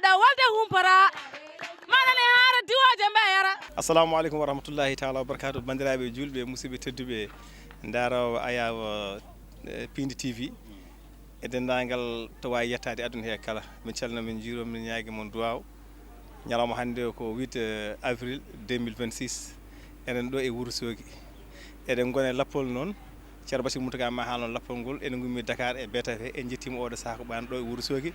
da walde humpara manane hara diwoje mbeyara. Assalamu alaikum wa rahmatullahi ta'ala wa barakatuh. Bandiraɓe julɓe musidɓe tedduɓe ndarawo ayawa Pindi TV e dendagal to wawi yettade aduna he kala min calmina min jiiro min ñaagui mon duwaw ñalawma hande ko 8 avril 2026 enen ɗo e Wourossogui eɗen gone lappol noon ceerno Bassirou Mountaga ma haalno lappol ngol enen gummi Dakar e BTV en jettima oɗo saaha ko ɓan ɗo e Wourossogui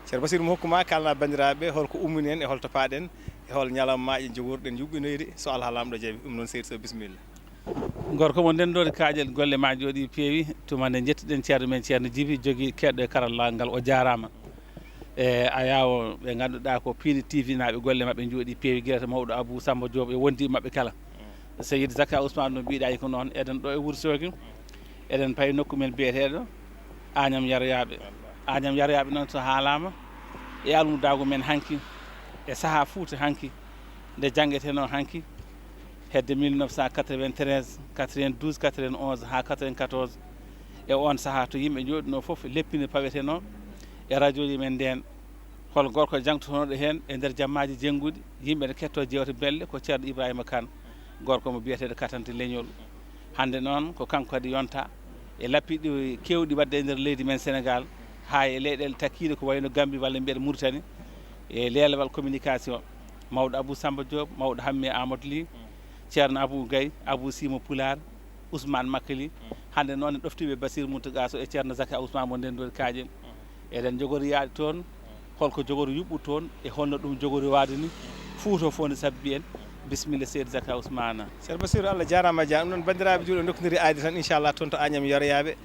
ceerno Bassirou mo hokkuma kalna bandiraɓe holko ummini en e holto paaɗen e hol ñalammaji jogorɗen yuɓɓinoyde so Allah lamɗo jaaɓi noon seydi Sow bisimilla. gorko mo ndendode kaƴel golle ma jooɗi peewi tuma nde jettiɗen ceerno men ceerno Djiby jogui keɗɗo e karallagal ngal o jarama e a yawo ɓe ganduɗa ko Pindi TV naɓe golle mabɓe jooɗi peewi guilata mawɗo Abou Samba Diop e wondi mabɓe kala Seydi Zaka Ousmane no mbiɗa ko noon eɗen ɗo e Wourossogui eɗen payi nokku men biyeteɗo Agnam Yarayaɓe noon so haalama e almudago men hanki e saaha Fouta hanki nde janggueteno hanki hedde 1993 92 91 ha 94 e on saaha to yimɓe jooɗino foof leppine paweteno e radio ji men nden hol gorko jangtotonoɗo hen e nder jammaji jengguɗi yimɓe ne ketto jewte belle ko ceerno Ibrahima Kane gorko mo biyeteɗo Katante leñol hande noon ko kanko kadi yonta e lappiɗi kewɗi wadde e nder leydi men Sénégal ha e leyɗele takkiɗe ko wayno Gambie walla mbiyeɗa Mauritanie e lelewal communication mawɗo Abou Samba Diop mawɗo Hamme Amadou Ly ceerno Abou Gaye Abou Simo Pular Ousmane Makali hande noon en ɗoftiɓe Bassirou Mountaga Sow e ceerno Zaka Ousmane mo ndendode kaƴel eɗen jogori yaade toon holko jogori yuɓɓu toon e holno ɗum jogori wade ni Fouta fof nde sabbi en bisimilla Seydi Zaka Ousmane. ceerno Bassirou Allah jarama ɗum noon bandiraɓe julɓe dokkodiri aadi tan inchallah toon to Agnam Yoroyaɓe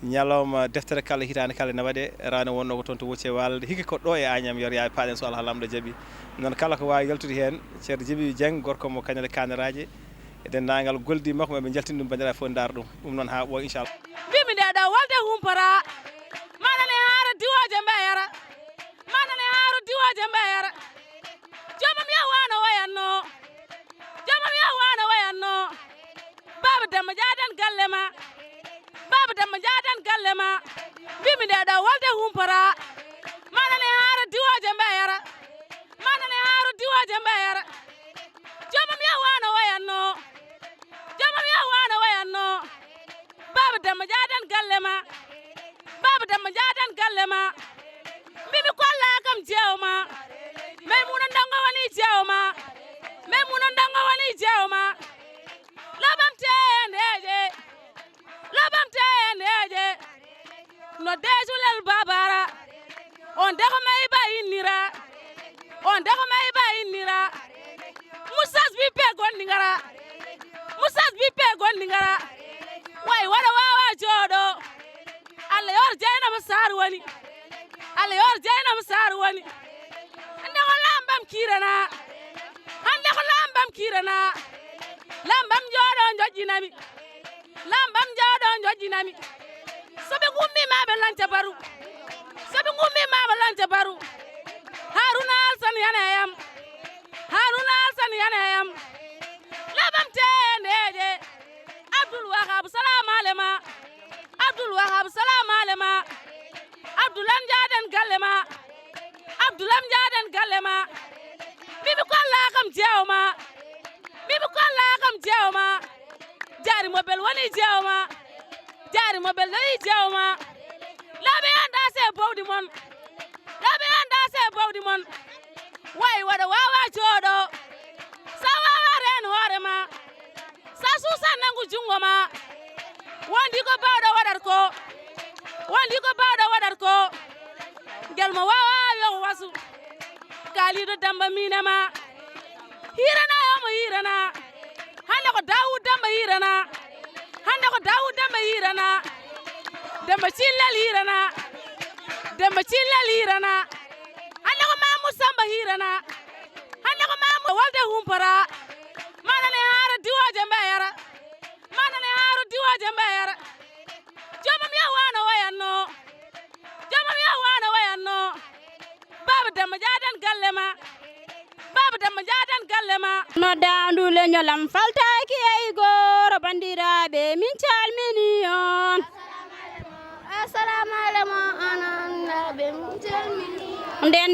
ñalawma deftere kala hitande kala ne waɗe rano wonno ko toon to Wocce Walde hikka ko ɗo e Agnam Yoroyaɓe paaɗen so Allah lamɗo jaaɓi noon kala ko wawi yaltude hen ceerno Djiby Dieng gorko mo kañal kaneraji e dendagal goldi makko eɓe jaltini ɗum bandiraɓe fof daaro ɗum noon ha ɓooy inchallah. Mbimi nde ɗo walde humpara manane hara diwoje mbeyara manane haro diwoje mbeyara jomam yahwano wayanno jomam yahwano wayanno baba Demba jadan galle ma baba Demba jadan galle ma mbimi nde ɗo walde humpara manane haro diwoje mbeyara manane haro diwoje mbeyara jomam yahwano wayanno jomam yahwano wayanno baba Demba jadan galle ma baba Demba jadan galle ma mbimi kolla kam jewma Maymuna Ndongo woni jewma Maymuna Ndongo woni jewma lobam tendeje no dejulel babara on deko may bayinira on deko may bayinira musas bippe gondi ngara way wara wawa joɗo Allah yor Jeynaba Sarr woni Allah yor Jeynaba Sarr woni hande ko lambam kirana lambam joɗo jojjinami soɓe gummi maɓe lanca baru Haruna Alsan yanayam labam tendeje Abdoul Wahab salam alema Abdoulam jaden gallema bibi kolla kam jewma jari mobel woni jewma laɓe anda se bawdi mon way waɗa wawa jooɗo sa wawa ren hoorema sa susan nangu jungo ma wondi ko bawɗo waɗat ko gel mo wawa yo wasu kalido Damba minema hirana yomo hirana hande ko Dawud Damba hirana Demba Cillel hirana hande ko Mamoudou Samba hirana hande ko Mamoudou walde humpara manane haro diwoje mbeyara jomam yahwano wayanno baba Demba jadan galle ma no dandu leñolam faltaki e goro bandiraɓe min calmini on assalamu alaikum nden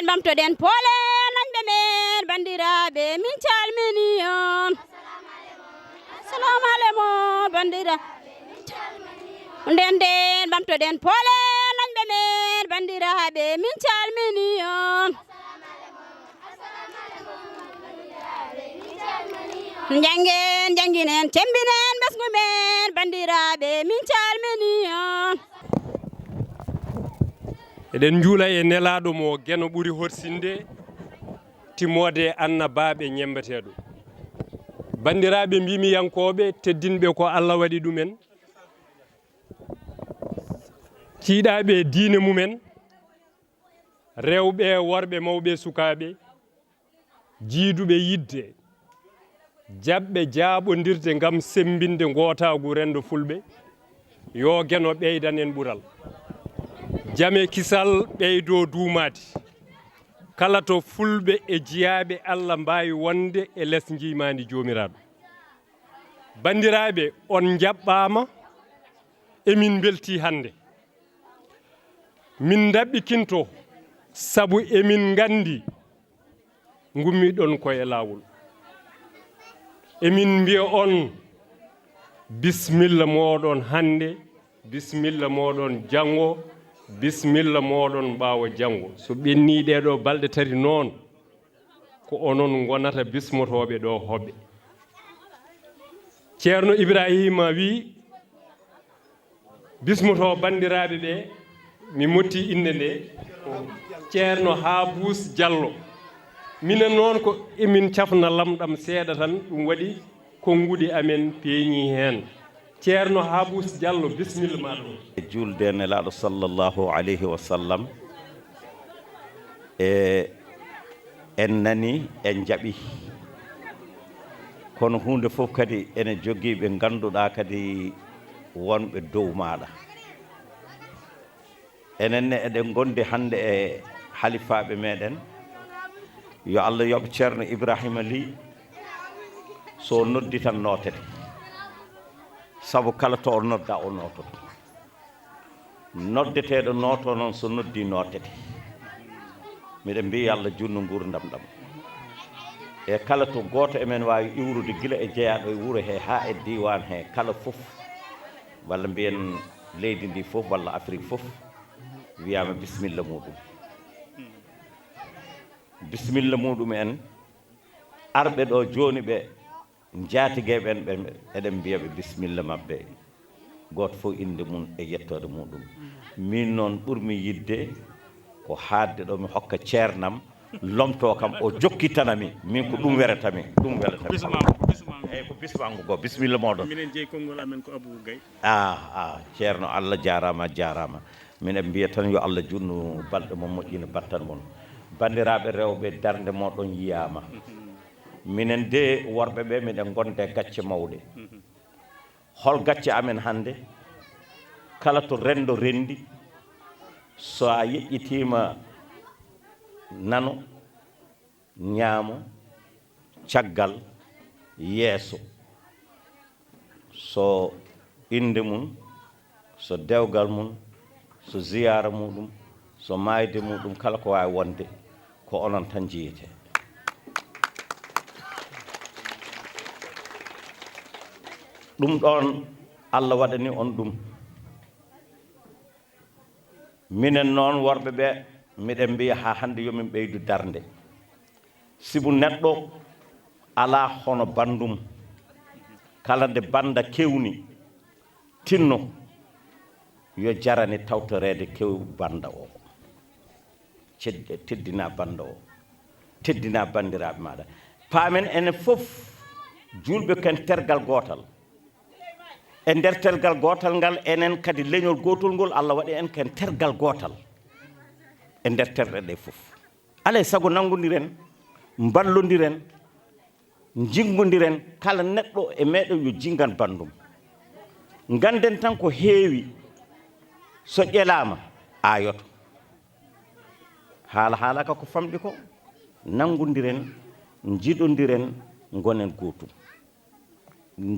bamtoɗen poole nande men bandiraɓe min calmini on assalamu aleykum bandiraɓe nden bamtoɗen poole nande men bandiraɓe min calmini on janginen cembinen ɓesgu men bandiraɓe min calmini on eɗen juula e nelaɗo mo geno ɓuri horsinde timmode annabaɓe ñembeteɗo bandiraɓe mbimiyankoɓe teddinɓe ko Allah waɗi ɗumen ciiɗaɓe diine mumen rewɓe worɓe mawɓe sukaɓe jiiduɓe yidde jaɓɓe jaaɓodirde ngam sembinde gootagu rendo fulɓe yo geno ɓeydan en ɓural jame kisal ɓeydo duumade kala to fulɓe e jiyaɓe Allah mbawi wonde e less jimandi jomiraɗo bandiraɓe on jaɓɓama emin belti hande min daɓɓikinto sabu emin gandi gummiɗon koye lawol emin mbiya on bisimilla moɗon hande bisimilla moɗon janggo bisimilla moɗon ɓaawo janggo so ɓenni ɗeɗo balɗe tati noon ko onon gonata bismotoɓe ɗo hoɓɓe ceerno Ibrahima wi bismoto bandiraɓe ɓe mi motti inde nde ceerno Habous Diallo minen noon ko emin cafna lamɗam seeɗa tan ɗum waɗi konnguɗi amen peeñi hen ceerno Habous Diallo bisimilla ma ɗo julde nelaɗo sallllahu alayhi wa sallam en nani en jaɓi kono hunde fof kadi ene jogii ɓe ngannduɗaa kadi wonɓe dow maaɗa enenne eɗen gondi hannde e halifaaɓe meɗen yo Allah yoɓ ceerno Ibrahima Ly so noddi tan nootete sabu kala to o nodda o nootot noddeteeɗo nooto noon so noddi nootete miɗen mbiya Allah junno ngurdam ɗam e kala to gooto emen waawi iwrude gila e jeyaaɗo e wuro hee haa e diwan hee kala fof walla mbiyen leydi ndi fof walla Afrique fof wiyaama bisimilla muɗum bisimilla muɗum en arɓe ɗo jooni ɓe jaatigeeɓen ɓe eɗen mbiya ɓe bisimilla maɓɓe gooto fof innde mum e yettoode muɗum min noon ɓurmi yidde ko haadde ɗo mi hokka ceernam lomto kam o jokkitanami min ko ɗum weretami ɗum weletami eyyi ko bismango goo bisimilla moɗon minen jeeyi konngol amen ko Abou Gaye ceerno Allah jarama jarama minen mbiya tan yo Allah junnu balɗe mon moƴƴina battan mon bandiraɓe rewɓe darde moɗon yiyama minen de worɓe ɓe miɗen gonde gacce mawɗe hol gacce amen hannde kala to rendo rendi so a yeƴƴitima nano ñaamo caggal yeeso so inde mum so dewgal mum so ziyara muɗum so mayde muɗum kala ko wawi wonde ko onon tan jiyete ɗum ɗon Allah waɗani on ɗum minen noon worɓe ɓe miɗen mbiya ha hande yomin ɓeydu darde sibu neɗɗo ala hono bandum kala nde banda kewni tinno yo jarani tawtorede kew banda o teddina banda o teddina bandiraɓe maɗa paamen enen fof julɓe ken tergal gotal e nder tergal gotal ngal enen kadi leñol gotol ngol Allah waɗi en ken tergal gotal e nder terɗe ɗe fof alay sago nangodiren ballodiren jinggodiren kala neɗɗo e meɗen yo jingan bandum ganden tan ko heewi so ƴelama ayoto haalaka ko famɗi ko nangodiren jiɗodiren gonen gotum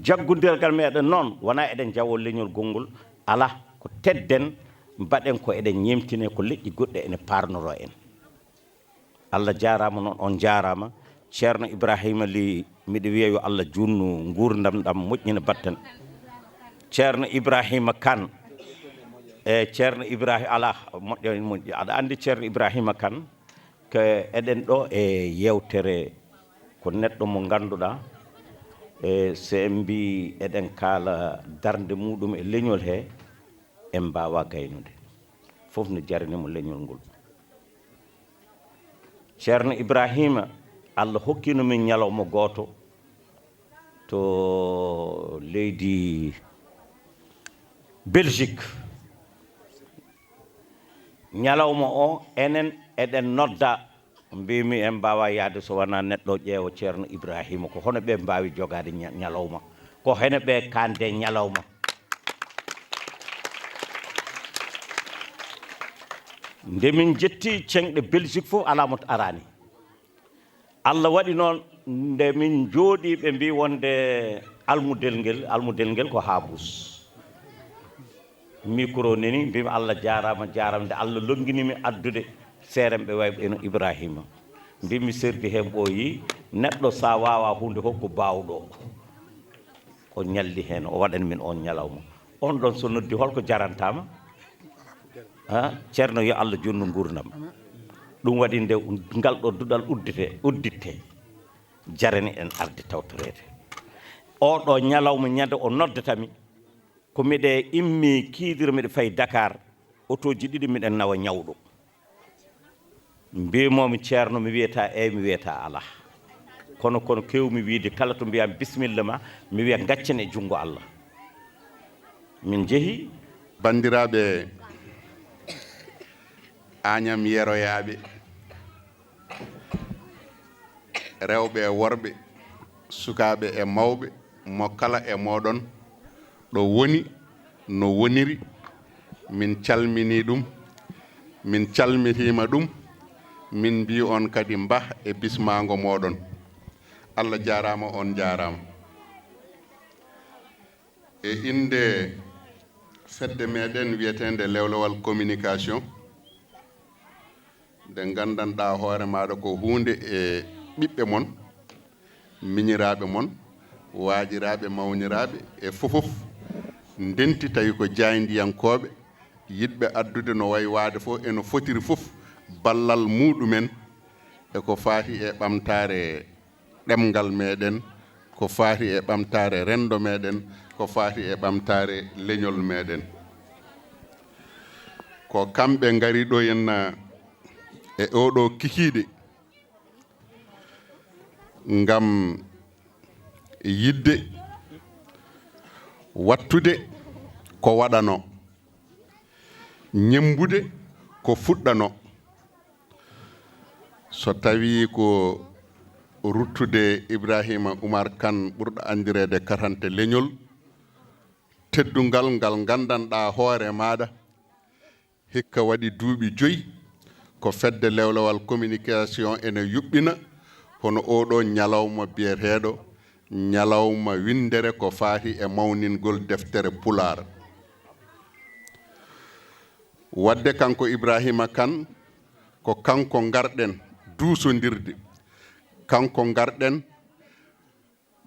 jaggodirgal meɗen noon wona eɗen jawo leñol gongol ala ko tedden mbaɗen ko eɗen ñemtine ko leƴƴi goɗɗe ene parnoro en Allah jarama noon on jarama ceerno Ibrahima Ly miɗo wiya yo Allah junnu gurdam ɗam moƴƴina batten ceerno Ibrahima Kane e ceerno Ibrahima ala moƴƴo aɗa andi ceerno Ibrahima Kane ko eɗen ɗo e yewtere ko neɗɗo mo ganduɗa e so en mbi eɗen kaala darde muɗum e leñol he en mbawa gaynude fof no jaranimo leñol ngol ceerno Ibrahima Allah hokkino min ñalawma goto to leydi Belgique ñalawma o enen eɗen nodda mbimi en mbawa yaade so wona neɗɗo ƴeewo ceerno Ibrahima ko hono ɓe mbawi jogade ñalawma ko hene ɓe kande ñalawma nde min jetti cenɗe Belgique fof ala mo arani Allah waɗi noon nde min jooɗi ɓe mbi wonde almudel ngel ko Habous micro neni mbimi Allah jarama nde Allah longinimi addude seeremɓe wayɓe Ibrahima mbimi serdi hen ɓooyi neɗɗo sa wawa hunde fof ko bawɗo o ñalli hen o waɗani min on ñalawma on ɗon so noddi holko jarantama ceerno yo Allah junnu gurdam ɗum waɗi nde ngal ɗo duɗal udditte jarani en arde tawtorede oɗo ñalawma ñande o noddatami ko miɗe immi kiidira miɗe fayi Dakar otoji ɗiɗi miɗen nawa ñawɗo mbimomi ceerno mi wiyata mi wiyata ala kono kewmi wiide kala to mbiyami bisimilla ma mi wiya gaccen e jungo Allah min jeehi bandiraɓe Agnam yeroyaɓe rewɓe e worɓe sukaɓe e mawɓe mo kala e moɗon ɗo woni no woniri min calmini ɗum min calmitima ɗum min mbi on kadi mbah e bismago moɗon Allah jarama on jarama e inde fedde meɗen wiyetende Lewlewal communication nde gandanɗa hoore maɗa ko hunde e ɓiɓɓe mon miñiraɓe mon waajiraɓe mawniraɓe e fofof ndenti tawi ko jayndiyankoɓe yiɗɓe addude no wayi waade fof eno fotiri fof ballal muɗumen eko faati e ɓamtare ɗemgal meɗen ko faati e ɓamtare rendo meɗen ko faati e ɓamtare leñol meɗen ko kamɓe ngari ɗo henna e oɗo kikiɗe ngam yidde wattude ko waɗano ñembude ko fuɗɗano so tawi ko ruttude Ibrahima Oumar Kane ɓurɗo andirede karante leñol teddungal ngal gandanɗa hoore maɗa hikka waɗi duuɓi 5 ko fedde Lewlewal communication ene yuɓɓina hono oɗo ñalawma biyeteɗo ñalawma windere ko faati e mawningol deftere Pulaar wadde kanko Ibrahima Kane ko kanko garɗen duusodirde kanko garɗen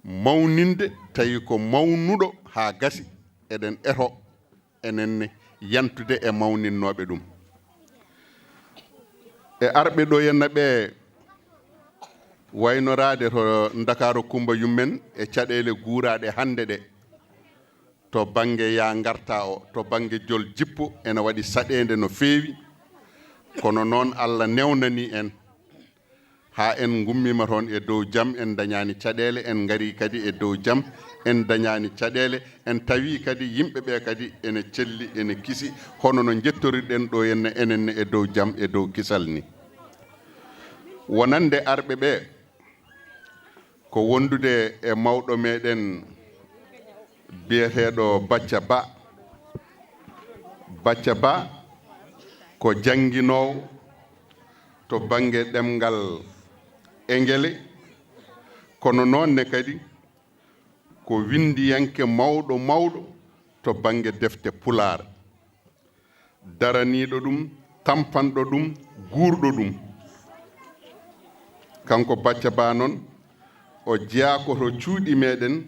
mawninde tawi ko mawnuɗo ha gasi eɗen eto enenne yantude e mawninnoɓe ɗum e arɓe ɗo henna ɓe waynorade to Ndakaaru Kumba Yummen e caɗele guuraɗe hande ɗe to banggue ya garta o to banggue jol jippo ene waɗi saɗede no feewi kono noon Allah newnani en ha en gummima toon e dow jaam en dañani caɗele en gari kadi e dow jaam en dañani caɗele en tawi kadi yimɓeɓe kadi ene celli ene kisi hono no jettoriɗen ɗo henna enenne e dow jaam e dow kisal ni wonande arɓe ɓe ko wondude e mawɗo meɗen biyeteɗo Bacca Ba ko janguinowo to banggue ɗemgal Engele kono noonne kadi ko windiyanke mawɗo to banggue defte Pulaar daraniɗo ɗum tampanɗo ɗum guurɗo ɗum kanko Bacca Ba noon o jeeyako to cuuɗi meɗen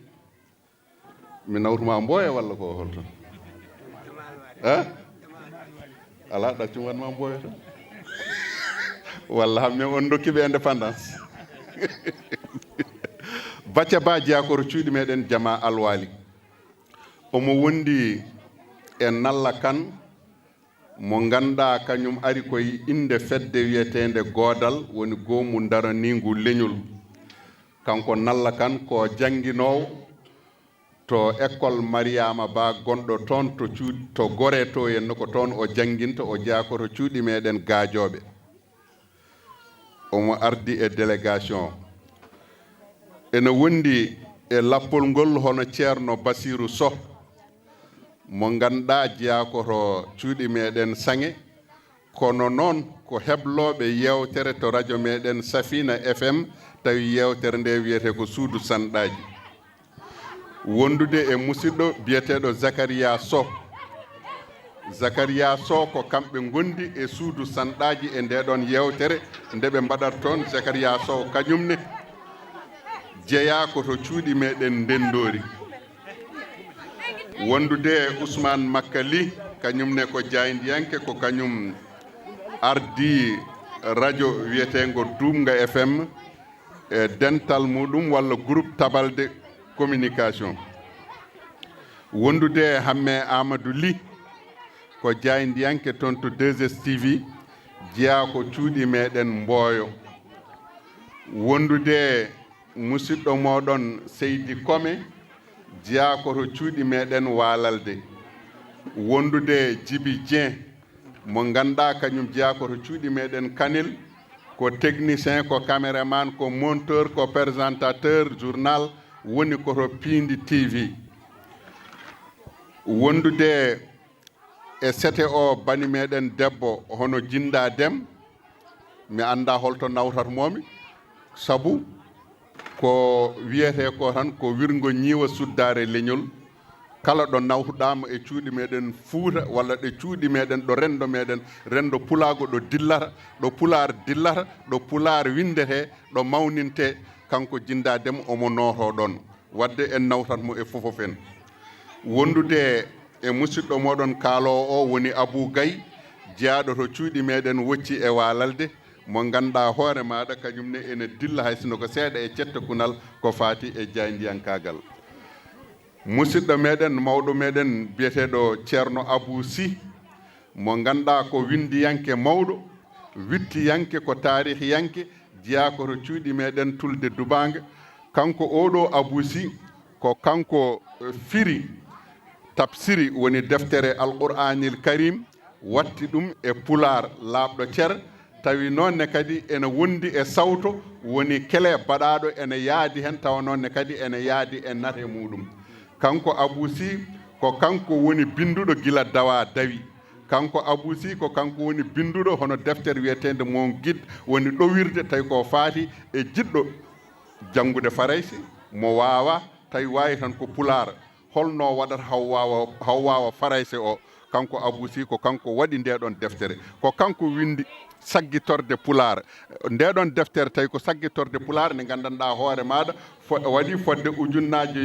mi nawtuma Mboya walla ko holto ala ɗaccum wanma Mboya to walla hammin on dokkiɓe indépendance Bacca Ba jeeyako to cuuɗi meɗen Jama Alwali omo wondi e Nalla Kane mo ganduɗa kañum ari koye inde fedde wiyetende Goodal woni goomu daranigu leñol kanko Nalla Kane ko jangguinowo to école Mariama Ba gonɗo toon to cuuɗi to Goré to henno ko toon o jangguinta o jeeyako to cuuɗi meɗen Gajoɓe omo ardi e délégation ene wondi e lappol ngol hono ceerno Basirou Sow mo ganduɗa jeeyako to cuuɗi meɗen Sange kono noon ko hebloɓe yewtere to radio meɗen Safina FM tawi yewtere nde wiyete ko suudu sanɗaji wondude e musidɗo biyeteɗo Zacharia Sow ko kamɓe gondi e suudu sanɗaji e ndeɗon yewtere nde ɓe mbaɗat toon Zacharia Sow kañumne jeeya ko to cuuɗi meɗen Ndendori wondude e Ousmane Makali kañumne ko jayndiyanke ko kañum ardi radio wiyetengo Dumga FM e dental muɗum walla groupe Tabalde communication wondude e Hamme Amadou Ly ko jayndiyanke toon to 2STV jeeya ko cuuɗi meɗen Mboyo wondude musidɗo moɗon Seydi Kome jeeya ko to cuuɗi meɗen Walalde wondude Djibi Dieng mo ganduɗa kañum jeeya ko to cuuɗi meɗen Kanel ko technicien ko caméraman ko monteur ko présentateur journal woni koto Pindi TV wondude e sete o bani meɗen debbo hono Jinda Dem mi anda holto nawtatmomi sabu ko wiyete ko tan ko wirgo ñiiwa suddare leñol kala ɗo nawtuɗama e cuuɗi meɗen Fuuta walla ɗe cuuɗi meɗen ɗo rendo meɗen rendo pulago ɗo dillata ɗo pular dillata ɗo pular windete ɗo mawninte kanko Jinda Dem omo nooto ɗon wadde en nawtatmo e fofof en wondude e musidɗo moɗon kaalowo o woni Abou Gaye jeeyaɗo to cuuɗi meɗen Wocci e Walalde mo ganduɗa hoore maɗa kañumne ene dilla hay sino ko seeɗa e cette kunal ko faati e jayndiyankagal musidɗo meɗen mawɗo meɗen biyeteɗo ceerno Abou Sy mo ganduɗa ko windiyanke mawɗo wittiyanke ko tarihiyanke jeeya ko to cuuɗi meɗen Tulde Dubangue kanko oɗo Abou Sy ko kanko firi tafsiri woni deftere Alqur'anil Karim watti ɗum e pular laaɓɗo cer tawi noonne kadi ene wondi e sawto woni kele baɗaɗo ene yaadi hen tawa noonne kadi ene yaadi e nate muɗum kanko Abou Sy ko kanko woni binduɗo gila dawa dawi kanko Abou Sy ko kanko woni binduɗo hono deftere wiyetende Mon Guide woni ɗowirde tawi ko faati e jiɗɗo janngude faraysi mo wawa tawi wawi tan ko pular holno waɗata haw wawa farayse o kanko Abou Sy ko kanko waɗi ndeɗon deftere ko kanko windi saggitorde pular ndeɗon deftere tawi ko saggitorde pular nde gandanɗa hoore maɗa waɗi fodde ujunnaje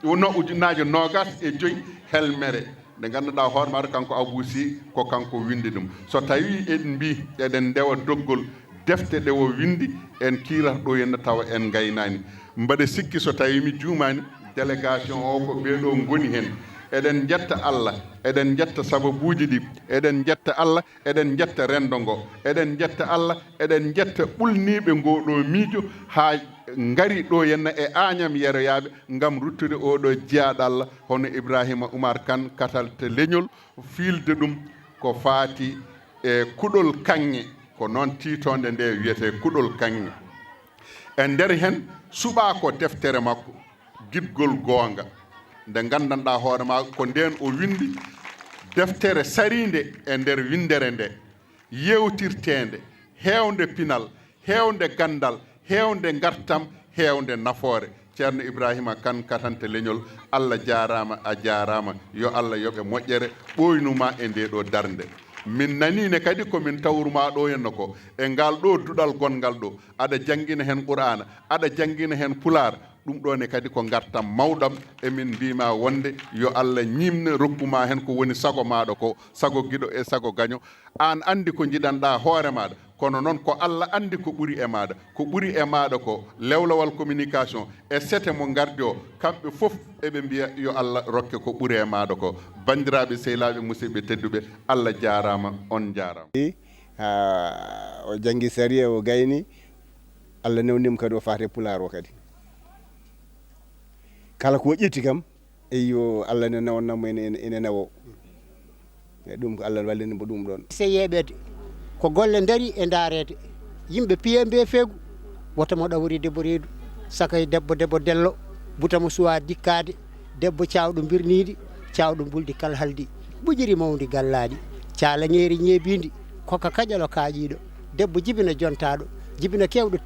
25 helmere nde ganduɗa hoore maɗa kanko Abou Sy ko kanko windi ɗum so tawi en mbi eɗen ndewa doggol defte ɗe o windi en kiirata ɗo henna tawa en gaynani mbaɗa sikki so tawi mi juumani délégation o ko ɓeɗo goni hen eɗen jetta Allah eɗen jetta sababuji ɗi eɗen jetta Allah eɗen jetta rendo ngo eɗen jetta Allah eɗen jetta ɓulniɓe ngoɗo miijo ha ngari ɗo henna e Agnam yeroyaɓe gam ruttude oɗo jeeyaɗo Allah hono Ibrahima Oumar Kane katalte leñol fiilde ɗum ko faati e kuɗol kanŋe ko noon tiitonde nde wiyete kuɗol kanŋe e nder hen suɓa ko deftere makko gidgol goonga nde gandanɗa hoore ma ko nden o windi deftere sarinde e nder windere nde yewtirtende heewde pinal heewde gandal heewde gartam heewde nafoore ceerno Ibrahima Kane katante leñol Allah jarama a jarama yo Allah yoɓe moƴƴere ɓoynuma e nde ɗo darde min nanine kadi komin tawruma ɗo henno ko e ngal ɗo duɗal gongal ɗo aɗa jangguina hen qur'ana aɗa jangguina hen pular ɗum ɗo ne kadi ko gartam mawɗam emin mbima wonde yo Allah ñimne rokkuma hen ko woni sago maɗa ko sago guiɗo e sago gaño an andi ko jiɗanɗa hoore maɗa kono noon ko Allah andi ko ɓuuri e maɗa ko ɓuuri e maɗa ko lewlawal communication e sete mo gardi o kamɓe fof eɓe mbiya yo Allah rokke ko ɓuuri e maɗa ko bandiraɓe sehilaɓe musidɓe tedduɓe Allah jarama on jarama o janggi sariya o gayni Allah newnima kadi o fate pular o kadi kala ko ƴetti kam eyo Allah ne nawannamo ene nawo e ɗum ko Allah wallinimo ɗum ɗon seyeɓede ko golle daari e daarede yimɓe piyembe feegu wotamo ɗawri debbo reedu sakay debbo dello butamo suwa dikkade debbo cawɗo birnidi cawɗo buldi kala haldi ɓuƴiri mawdi gallaɗi calañeeri ñeebidi koka kaƴalo kaaƴiɗo debbo jibina jontaɗo jibina kewɗo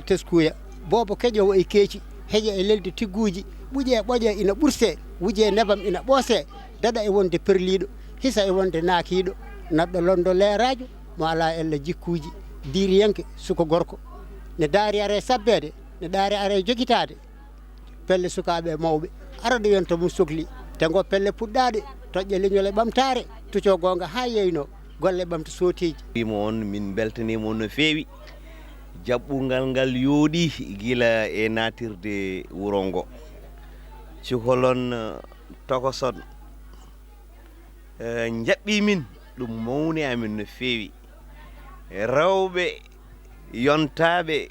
teskuya bobo keƴowo e keeci heƴa e lelde tigguji ɓuƴe ɓoƴe ina ɓurse wuje nebam ina ɓoose daɗa e wonde perliɗo hisa e wonde naakiɗo naɗɗo londo leerajo mo ala ella jikkuji diriyanke suko gorko ne daari are sabbede ne daari are jogitade pelle sukaɓe mawɓe araɗo yon to mum sohli tengo pelle puɗɗade toƴƴe leñole ɓamtare tuco gonga ha yeyno golle ɓamta sotiji wimo on min beltanima on no feewi jaɓɓungal ngal yooɗi gila e natirde wuro ngo cuholon tokoson jaɓɓi min ɗum mawni amin no feewi rewɓe yontaɓe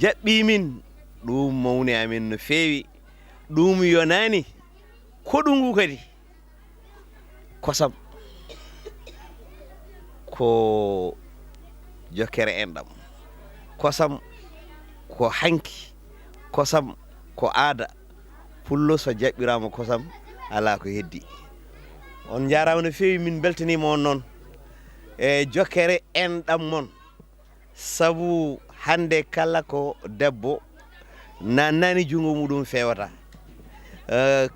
jaɓɓi min ɗum mawni amin no feewi ɗum yonani koɗungu kadi kosam ko jokkere enɗam kosam ko hanki kosam ko aada pullo so jaɓɓirama kosam ala ko heddi on jarama no feewi min beltanima on noon e jokkere enɗam mon sabu hande kala ko debbo nannani jungo muɗum fewata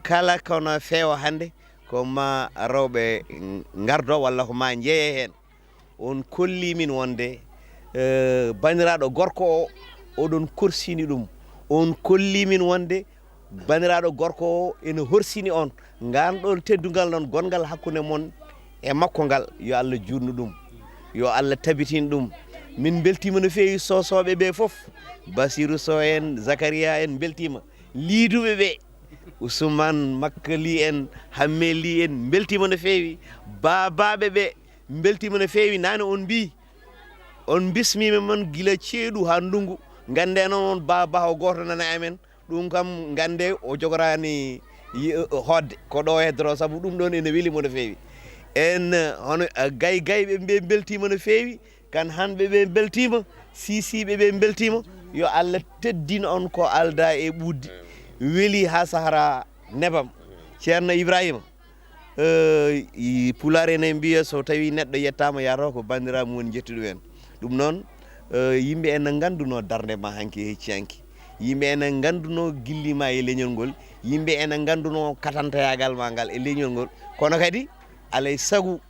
kala kono feewa hande ko ma rewɓe gardo walla ko ma jeeye hen on kolli min wonde baniraɗo gorko o oɗon korsini ɗum on kolli min wonde baniraɗo gorko o ene horsini on ganɗon teddugal noon gongal hakkude mon e makko ngal yo Allah jurnu ɗum yo Allah tabitin ɗum min beltima no feewi sosoɓe ɓe foof Basirou Sow en Zacharia en beltima liiduɓe ɓe Ousmane Makkali en Hammeli en beltima no feewi babaɓe ɓe beltima no feewi nane on mbi on bismima mon gila ceeɗu ha ndungu gande noon baba o goto nana amen ɗum kam gande o jogorani hodde ko ɗo heddoro saabu ɗum ɗon ene weelimo no feewi en hono gayɓe ɓe beltima no feewi kan hanɓe ɓe beltima sisiɓe ɓe beltima yo Allah teddina on ko alda e ɓuddi weeli ha sahara nebam ceerno Ibrahima pulare ne mbiya so tawi neɗɗo yettama yataw ko bandiraɓe woni jettuɗo en ɗum noon yimɓe ene ganduno darde ma hanki e hecci hanki yimɓe ene ganduno gillima e leñol ngol yimɓe ene ganduno katantayagal ma ngal e leñol ngol kono kadi alay sagu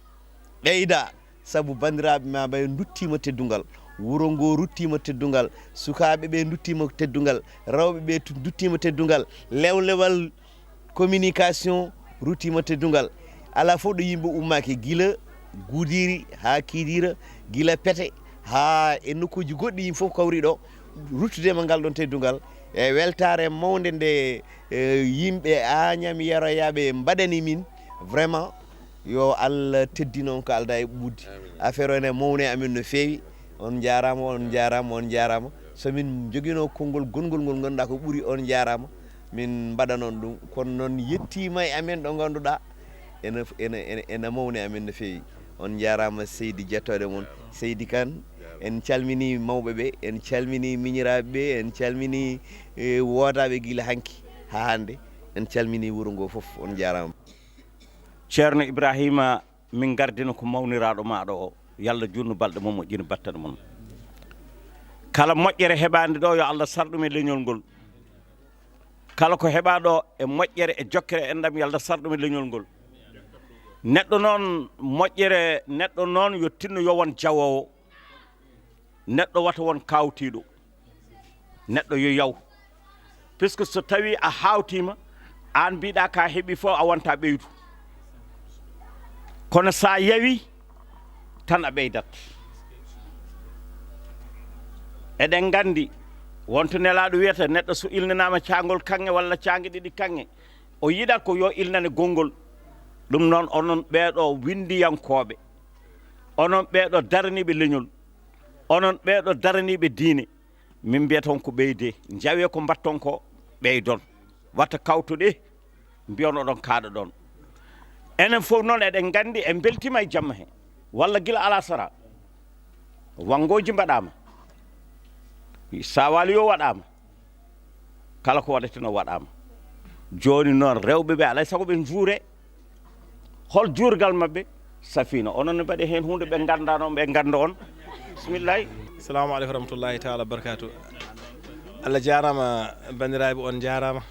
ɓeyda sabu bandiraɓe ma ɓe duttima teddungal wuro ngo ruttima teddungal sukaɓe ɓe duttima teddungal rewɓe ɓe duttima teddungal lewlewal communication ruttima teddungal ala fof ɗo yimɓe ummaki gila Gudiri ha Kidira gila Pete ha e nokkuji goɗɗi yimɓe fof kawri ɗo ruttudema ngal ɗon teddungal e weltare mawde nde yimɓe Agnam Yarayaɓe mbaɗani min vraiment yo Allah teddino ko alda e ɓuddi affaire ene mawne amin no feewi on jarama on jarama on jarama somin joguino konngol gongol ngol ganduɗa ko ɓuuri on jarama min mbaɗanon ɗum kono noon yettima e amen ɗo ganduɗa ene mawne amin no feewi on jarama Seydi jettode mon Seydi Kane en calmini mawɓe ɓe en calmini miñiraɓe ɓe en calmini wodaɓe guila hanki ha hande en calmini wuuro ngo foof on jarama ceerno Ibrahima min gardino ko mawniraɗo maɗo o yallah jurnu balɗe mum moƴƴini battane mum kala moƴƴere heɓade ɗo yo Allah sarɗum e leñol ngol kala ko heɓaɗo e moƴƴere e jokkere enɗam yo Allah sarɗum e leñol ngol neɗɗo noon moƴƴere neɗɗo noon yo tinno yo won jawowo neɗɗo wata won kawtiɗo neɗɗo yo yaw puisque so tawi a hawtima an mbiɗa ka heeɓi fof a wonta ɓeydu kono sa yawi tan a ɓeydat eɗen gandi wonto nelaɗo wiyata neɗɗo so ilnanama cagol kanŋe walla cangue ɗiɗi kanŋe o yiɗat ko yo ilnane gongol ɗum noon onon ɓeeɗo windiyankoɓe onon ɓeeɗo daraniɓe leñol onon ɓeeɗo daraniɓe diine min mbiyata on ko ɓeyde jawe ko mbatton ko ɓeydon watta kawtuɗe mbiyon oɗon kaaɗa ɗon enen fof noon eɗen gandi en beltima e jamma he walla gila ala sara wangoji mbaɗama sa wali yo waɗama kala ko waɗeteno waɗama joni noon rewɓe ɓe alay saago ɓe juure hol juurgal mabɓe safina onon ne mbaɗi hen hunde ɓe ganda noon ɓe ganda on bisimillahi assalamu aleykum rahmatullahi taala barakatu Allah jarama bandiraɓe on jarama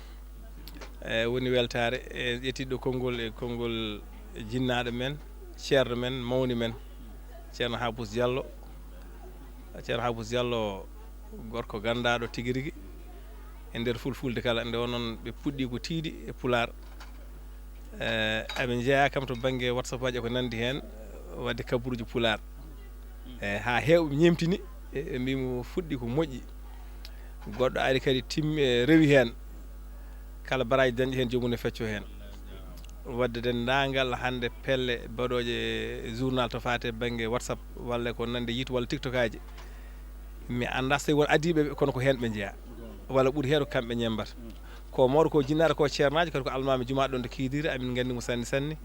woni weltare e ƴettiɗo konngol jinnaɗo men ceerno men mawni men ceerno Habous Diallo gorko gandaɗo tigui rigui e nder fulfulde kala nde onon ɓe puɗɗi ko tiiɗi e pular aɓe jeeya kam to banggue WhatsApp aji ko nandi hen wadde kabaruji pular ha hewɓe ñemtini e mbimo fuɗɗi ko moƴƴi goɗɗo ari kadi timmi rewi hen kala baraji dañƴi hen jomum ne fecco hen wadde dendagal hande pelle baɗoje journal to fate banggue WhatsApp walla ko nande yiitu walla TikTok aji mi anda so won adiɓeɓe kono ko hen ɓe jeeya walla ɓuuri heeɗo kamɓe ñembata ko mawɗo ko jinnaɗo ko ceernaji kadi ko almami jumaɗo ɗon de Kidira amin gandi mo sanne sanne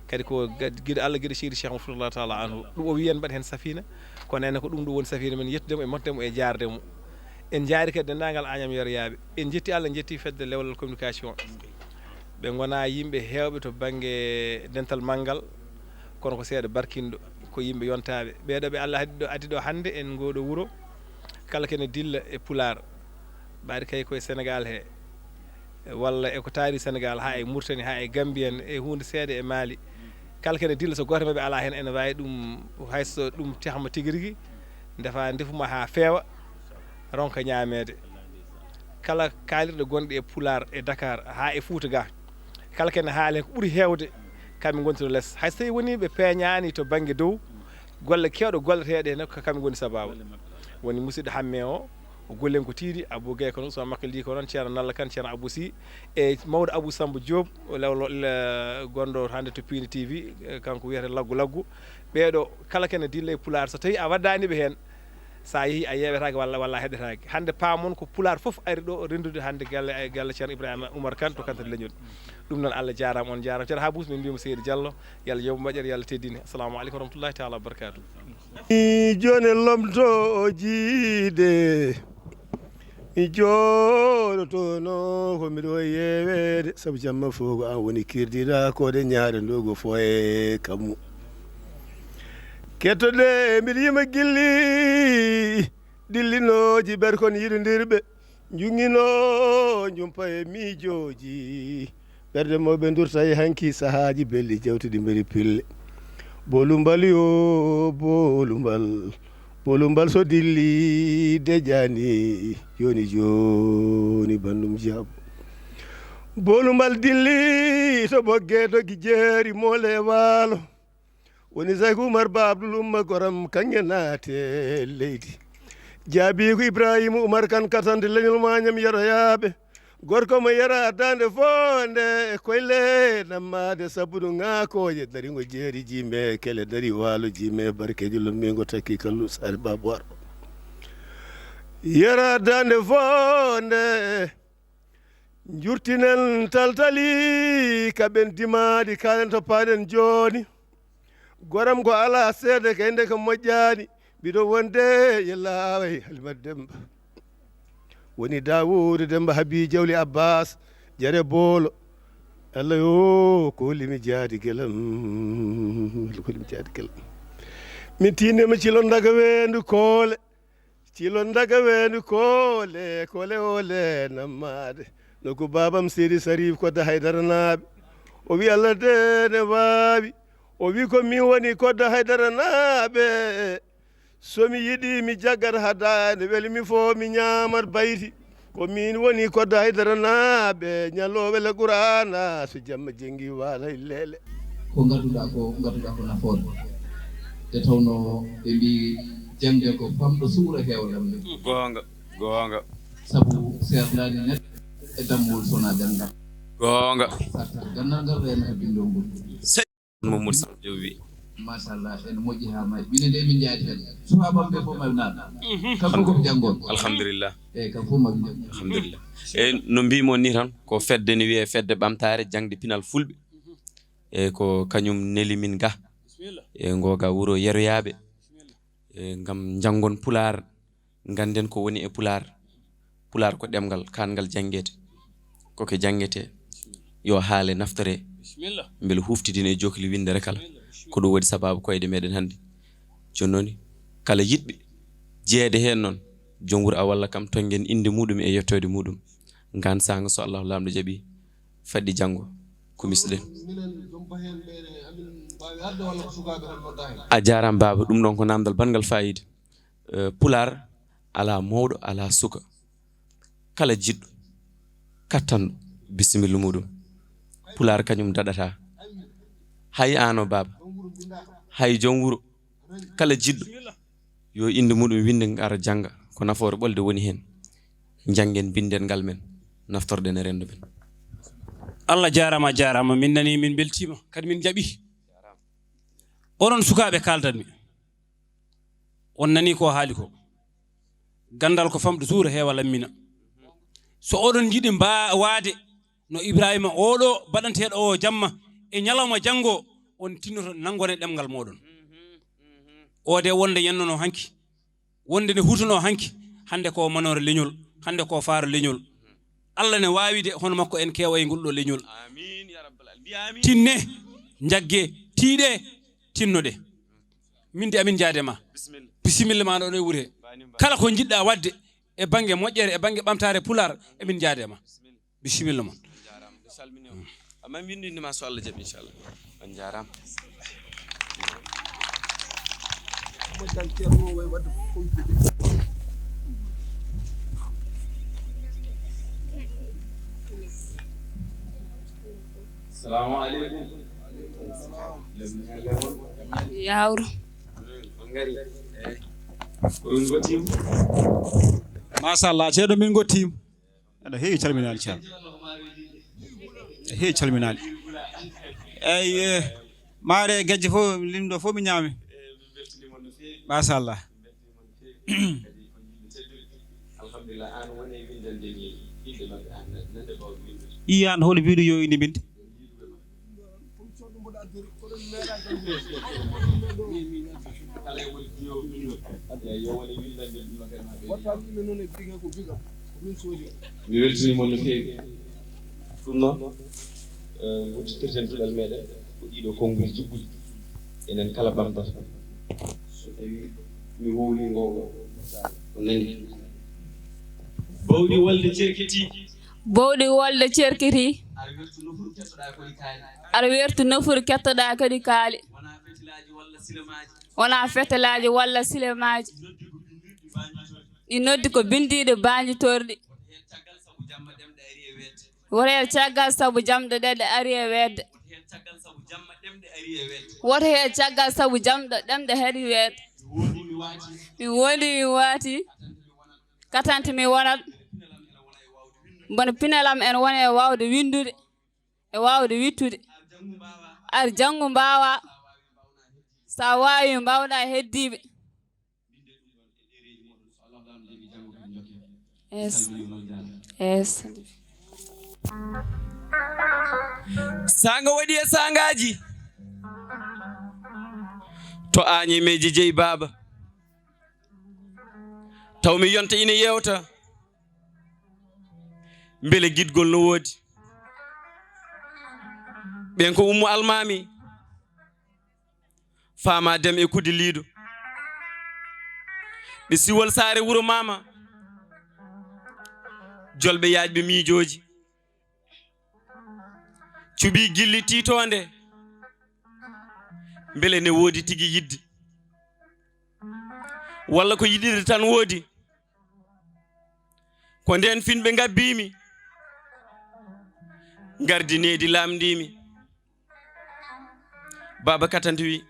kadi ko guiɗo Allah guiɗo Seydi Cheikh Mouhamadoul taala anhu ɗum o wi en mbaɗ hen safina kono ene ko ɗum ɗo woni safina men yettudemo e mottemo e jardemo en jaari kadi dendagal Agnam Yoroyaɓe en jetti Allah en jetti fedde lewlal communication ɓe gona yimɓe hewɓe to banggue dental manggal kono ko seeɗa barkinɗo ko yimɓe yontaɓe ɓeɗo ɓe Allah addi ɗo hande en ngoɗo wuuro kala kene dilla e pular ɓaade kay koye Sénégal he walla eko taari Sénégal ha e Mauritanie ha e Gambie en e hunde seeɗa e Mali kala kene dilla so goto mabɓe ala hen ene wawi ɗum hayso ɗum tehma tigui rigui defa defuma ha feewa ronka ñamede kala kalirɗo gonɗo e pular e Dakar ha e Fouta ga kala kene haali hen ko ɓuuri hewde kamɓe gonti to less hay so tawi woni ɓe peeñani to banggue dow golle kewɗe golleteɗe hen ko kamɓe goni sababu woni musidɗo hamme o gollen ko tiiɗi Abou Gaye kono so makko li ko noon ceerno Nalla Kane ceerno Abou Sy e mawɗo Abou Samba Diop gonɗo hande to Pini TV kanko wiyete laggu ɓeɗo kala kene dilla e pular so tawi a waddaniɓe hen sa yeehi a yewetake walla heɗetake hande paamon ko pular foof ari ɗo rendude hande galle ceerno Ibrahima Oumar Kane to Kantate Leñol ɗum noon Allah jarama on jarama ceerno Habous min mbimo Seydi Diallo yallah yoɓ moƴƴere yallah teddini assalamu aleykum wa rahmatullahi taala wa barakatuh joni lomto jiide mi jooɗotono ko mbiɗo yewede saabu jamma fof ko an woni kirdiɗakode ñaaɗe ndogo fo e kammu kettode mbiɗa yima gilli dillinoji ɓer kon yiɗodirɓe jungino jumpa e miijoji ɓerde moɓe durta e hanki sahaji belɗi jawtuɗi mberi pille bolumbal yo bolumbal so dilli dejani joni bandum jabo bolumbal dilli to ɓogge dogi jeeri mole waalo woni Saykou Oumar Ba Abdoul Umma Goram kanŋe naate leydi jaabi ko Ibrahima Oumar Kane katante leñol mañam Yoroyaɓe gorko mo yara dande fo nde koyle nammade sabbudu ŋakoje darigo jeeri jime kele dari waalo jime barkeji lommingo takki kallu sare babou arɗo yara dande fo nde jurtinen taltali kaɓen dimaɗi kalen to paɗen joni goram ko ala seede kayde ko moƴƴani mbiɗo wonde yellaway Halimata Demba woni Dawoudou Demba Habi Jawli Abbas jare boolo Allah yo ko hollimi jaadi guelam min tinima cilon daga wendu koole cilon daga wendu koole ole nammade noko babam Seydi Sarif Kodda Haydara naaɓe o wi Allah de ne wawi o wi ko min woni Koddo Haydara naaɓe somi yiɗi mi jaggat hadande weli mi fo mi ñamat bayti ko min woni Koddo Haydara naaɓe ñalloɓe le Qur'ana so jamma jengi wala lele ko gadduɗa ko nafoore e tawno ɓe mbi jangde ko famɗo suura hewlamde gonga sabu serlani neɗɗo e dammol sona gandal gonga gandal ngal rena e bindol ngol Mamadou Sall Diop machallah ene moƴƴi ha may minen de min jaadi hen suhabaɓe fof maɓe naaɗa kam fof koɓe janggoɓe alhamdulillah eyyi kam fof maɓe janggo alhamdulillah e no mbimon ni tan ko fedde ne wiye fedde ɓamtare jangde pinal fulɓe e ko kañum neli min ga e ngoga wuro yeroyaɓe e ngam jangon pular ganden ko woni e pular ko ɗemgal kangal jangete koke jangete yo haale naftore beele huftidina e jokli windere kala ko ɗum waɗi sababu koyde meɗen hannde joni noon kala yiɗɓe jeede hen noon joom wuuro a walla kam tongen inde muɗum e yettode muɗum gan sanga so Allahu lamɗo jaaɓi fadɗi janggo ko misɗen a jarama baba ɗum ɗon ko namdal bangal fayida pular ala mawɗo ala suka kala jiɗɗo kattanɗo bisimilla muɗum pular kañum daɗata hay ano baba hay joom wuuro kala jiɗɗo yo inde muɗum winde ara janga ko nafoore ɓolde woni hen jangen binden ngal men naftorɗen e rendo men Allah jarama min nani min beltima kadi min jaaɓi onon sukaɓe kaldanmi on nani ko haali ko gandal ko famɗo suura heewa lammina so oɗon jiiɗi waade no Ibrahima oɗo baɗanteɗo o jamma e ñalawma janggo on tinnoto nangone ɗemgal moɗon ode wonde yennono hanki wonde ne hutono hanki hande ko manore leñol hande ko faaro leñol Allah ne waawide hono makko en kewa e ngol ɗo leñol tinne jagge tiiɗe tinnoɗe min de amin jaadema bisimilla ma ɗon e wuure kala ko jiɗɗa wadde e banggue moƴƴere e banggue ɓamtare pular emin jaadema bisimilla mon amma windindima so Allah jaaɓi inchallah on jarama assalamu aleykum yawro ngari ko ɗum gottima machallah ceeɗo min gottima aɗa heewi calminali ceerno a heewi calminali eyyi maare gajje fof limɗo fof mi ñaami machallah iyan hol wiiɗo yo inde binde mi weltinimon no feewi ɗum noon gudditirten duɗal meɗen ko ɗiɗo konngol jibbuɗi enen kala ɓamtata so tawi mi wowli ngo o nani bawɗi wolde cerkiti aɗa wertu nofuru kettoɗa kadi kaali wona fetelaji walla silemaji ɗi noddi ko bindiɗo bañitorɗi woto hen caggal saabu jamɗe ɗeɗe ari e wedde woto hen caggal saabu jamɗe ɗemɗe heeɗi wedde mi woni mi waati katante mi wonat bono pinelam en woni e wawde windude e wawde wittude ar janggo mbawa sa wawi mbawɗa heddiɓe yes sanga waɗi e sangaji to Agname jeeyi baba taw mi yonta ina yewta beele guidgol no woodi ɓen ko Ummou Almami Fama Déme e Kudi Liido ɓe siwol saare wuro mama jolɓe yaajɓe miijoji cuɓi gilli tiitonde beele ne woodi tigi yidde walla ko yiɗirde tan woodi ko nden finɓe gabbimi gardineedi lamdimi Baba Katante wi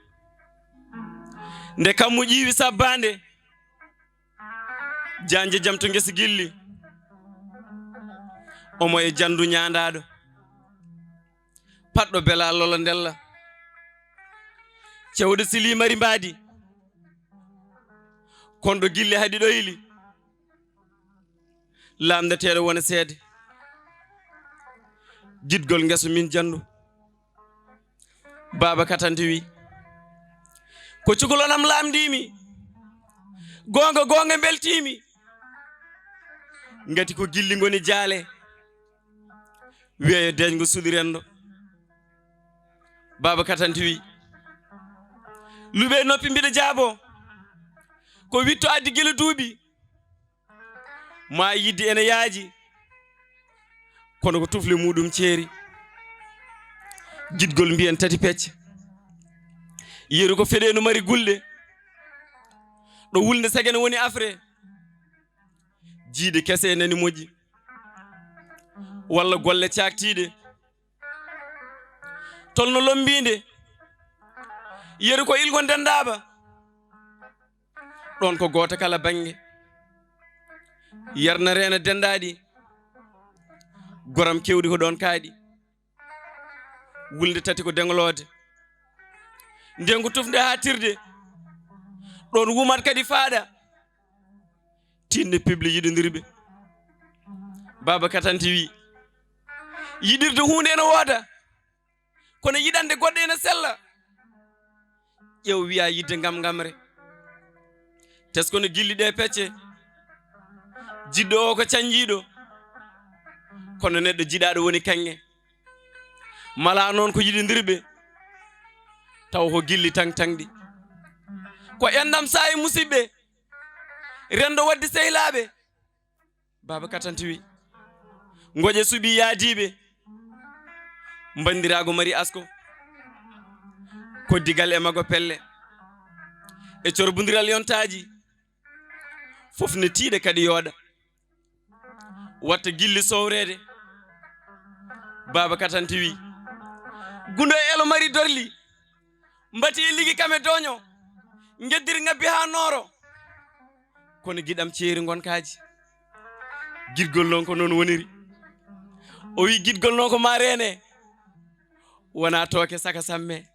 nde kammu ƴiwi sabbande janje jam to ngesi gilli omo e jandu ñandaɗo patɗo bela lola ndella cewɗo silimari mbadi konɗo gilli haɗi ɗoyli lamdeteɗo wona seede jidgol ngeso min jandu Baba Katante wi ko cukalonam lamdimi gonga beltimi ngati ko gilli ngoni jaale weeyo deñgo suɗirendo Baba Katante wi luɓe noppi mbiɗa jaabo ko witto addi gila duuɓi ma yidde ene yaaji kono ko tufle muɗum ceeri jidgol mbiyen tati pecce yeru ko feɗeno mari gulɗe ɗo wulde sagene woni afre jiide kese nani moƴƴi walla golle caktiɗe tolno lombinde yeru ko ilgo dendaɓa ɗon ko goto kala bange yarna rena dendaɗi goram kewɗi ko ɗon kaaɗi wulde tati ko denglode nden ko tufde ha tirde ɗon wumat kadi faaɗa tinne pible yiɗodirɓe Baba Katante wi yiɗirde hunde ene wooda kono yiɗande goɗɗo ene sella ƴeew wiya yidde gamre teskono gilli ɗe pecce jiɗɗo o ko canjiɗo kono neɗɗo jiɗaɗo woni kanŋe mala noon ko yiɗodirɓe taw ko gilli tangɗi ko endam saayi musidɓe rendo wadde sehilaɓe Baba Katante wi goƴe suuɓi yaadiɓe bandirago mari asko koddigal e mago pelle e corbodiral yontaji fof ne tiiɗe kadi yooɗa watta gilli sowrede Baba Katante wi gundo e elo mari dorli mbati e ligi kame doño geddir ngabbi ha nooro kono giɗam ceeri gonkaji gidgol noon ko noon woniri o wi gidgol noon ko ma rene wona tooke saka samme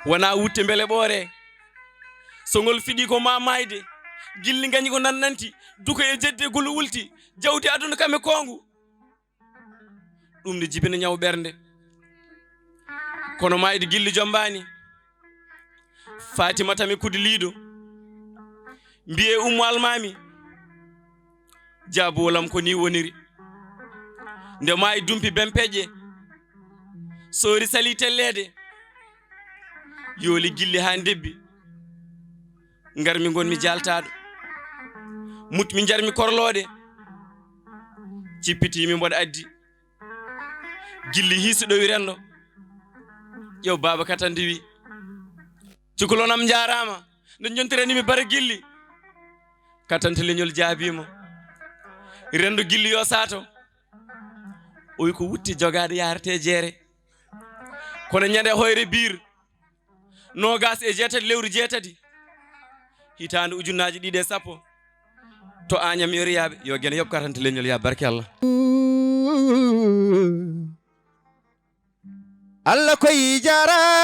wona wutte beele ɓoore sogol fiɗi ko ma mayde gilli gañi ko nannanti duko e jedde gol wulti jawdi aduna kame kongu ɗum ne jibina ñaw ɓernde kono mayde gilli jombani Fatima tami kudi liiɗo mbiye Ummu Almami jaabolam ko ni woniri nde maayi dumpi bempeƴe soori sali tellede yooli gilli ha debbi ngarmi gonmi jaltaɗo mutmi jarmi korlode cippitimi mboɗo addi gilli hiisuɗowi rendo ƴew Baba Katante wi cukalonam jarama nde jontiranimi bara gilli Katante leñol jaabimo rendo gilli yo sato o wi ko wutti jogaɗo yarate jeere kono ñande hoyre biir nogas e jeetati lewru jeetati hitande ujunnaji ɗiɗi e sappo to Agnam yoriyaɓe yo guene yoɓ Katante leñol ya barke Allah Allah koyi jarama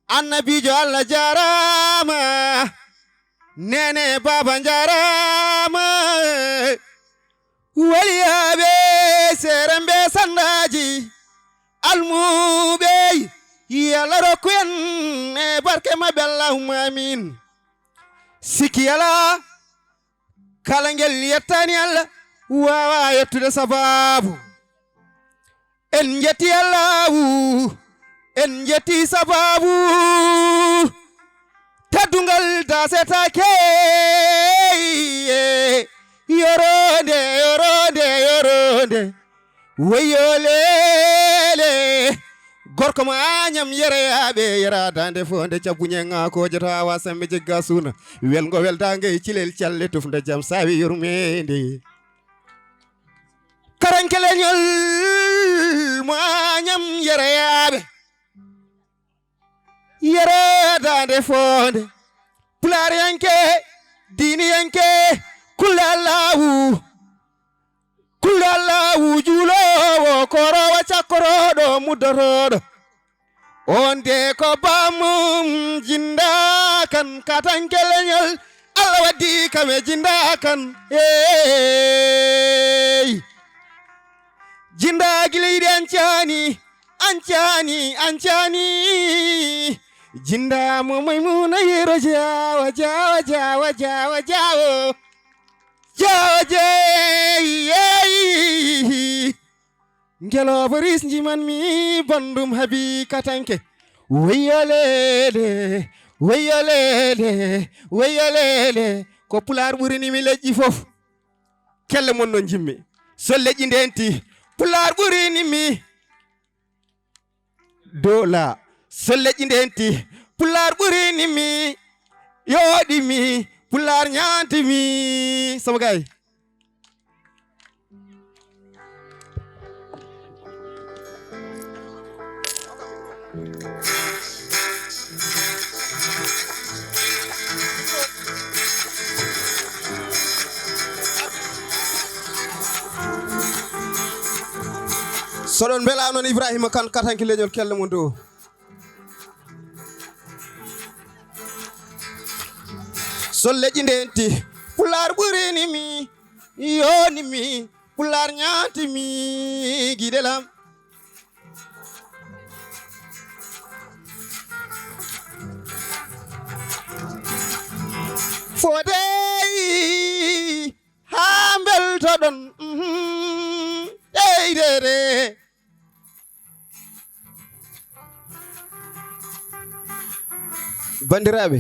annabijo Allah jarama nene baba jarama waliyaɓe serembe sandaji almuɓe yalla rokkuyen e barke mabɓe allahumma amin sikki ala kala ngel yettani Allah wawa yettude sababu en jetti Allahu en jetti sababu teddungal dasetake yoronde wayo lele gorko mo añam yereyaɓe yeradande fo nde cabbuñenga ko jota wa sambe jegga suuna welgo weldange e cilel calle tufde jaam sawi yurmede karankeleñol mo añam yereyaɓe yeredande fonde pulariyanke diniyanke kullallahu juulowo korowo cakkoroɗo muddotoɗo on de ko bamum jinda kan katankeleñol Allah waddi kame jinda kan jinda gileydi ancani jinda mo maymuna yero jawo ngelo boris jiman mi bandum habi katanke weyolele ko pular ɓurini mi leƴƴi fof kelle mon non jimmi so leƴƴi ndenti pular ɓurini mi dola so leƴƴi ndenti pular ɓurini mi yoɗimi pular ñantimi sama gay soɗon beela noon Ibrahima Kane katanki leñol kelle mum dow so leƴƴi ndenti pular ɓurini mi yoni mi pular ñaati mi giɗelam fodey ha beltoɗon eydere bandiraɓe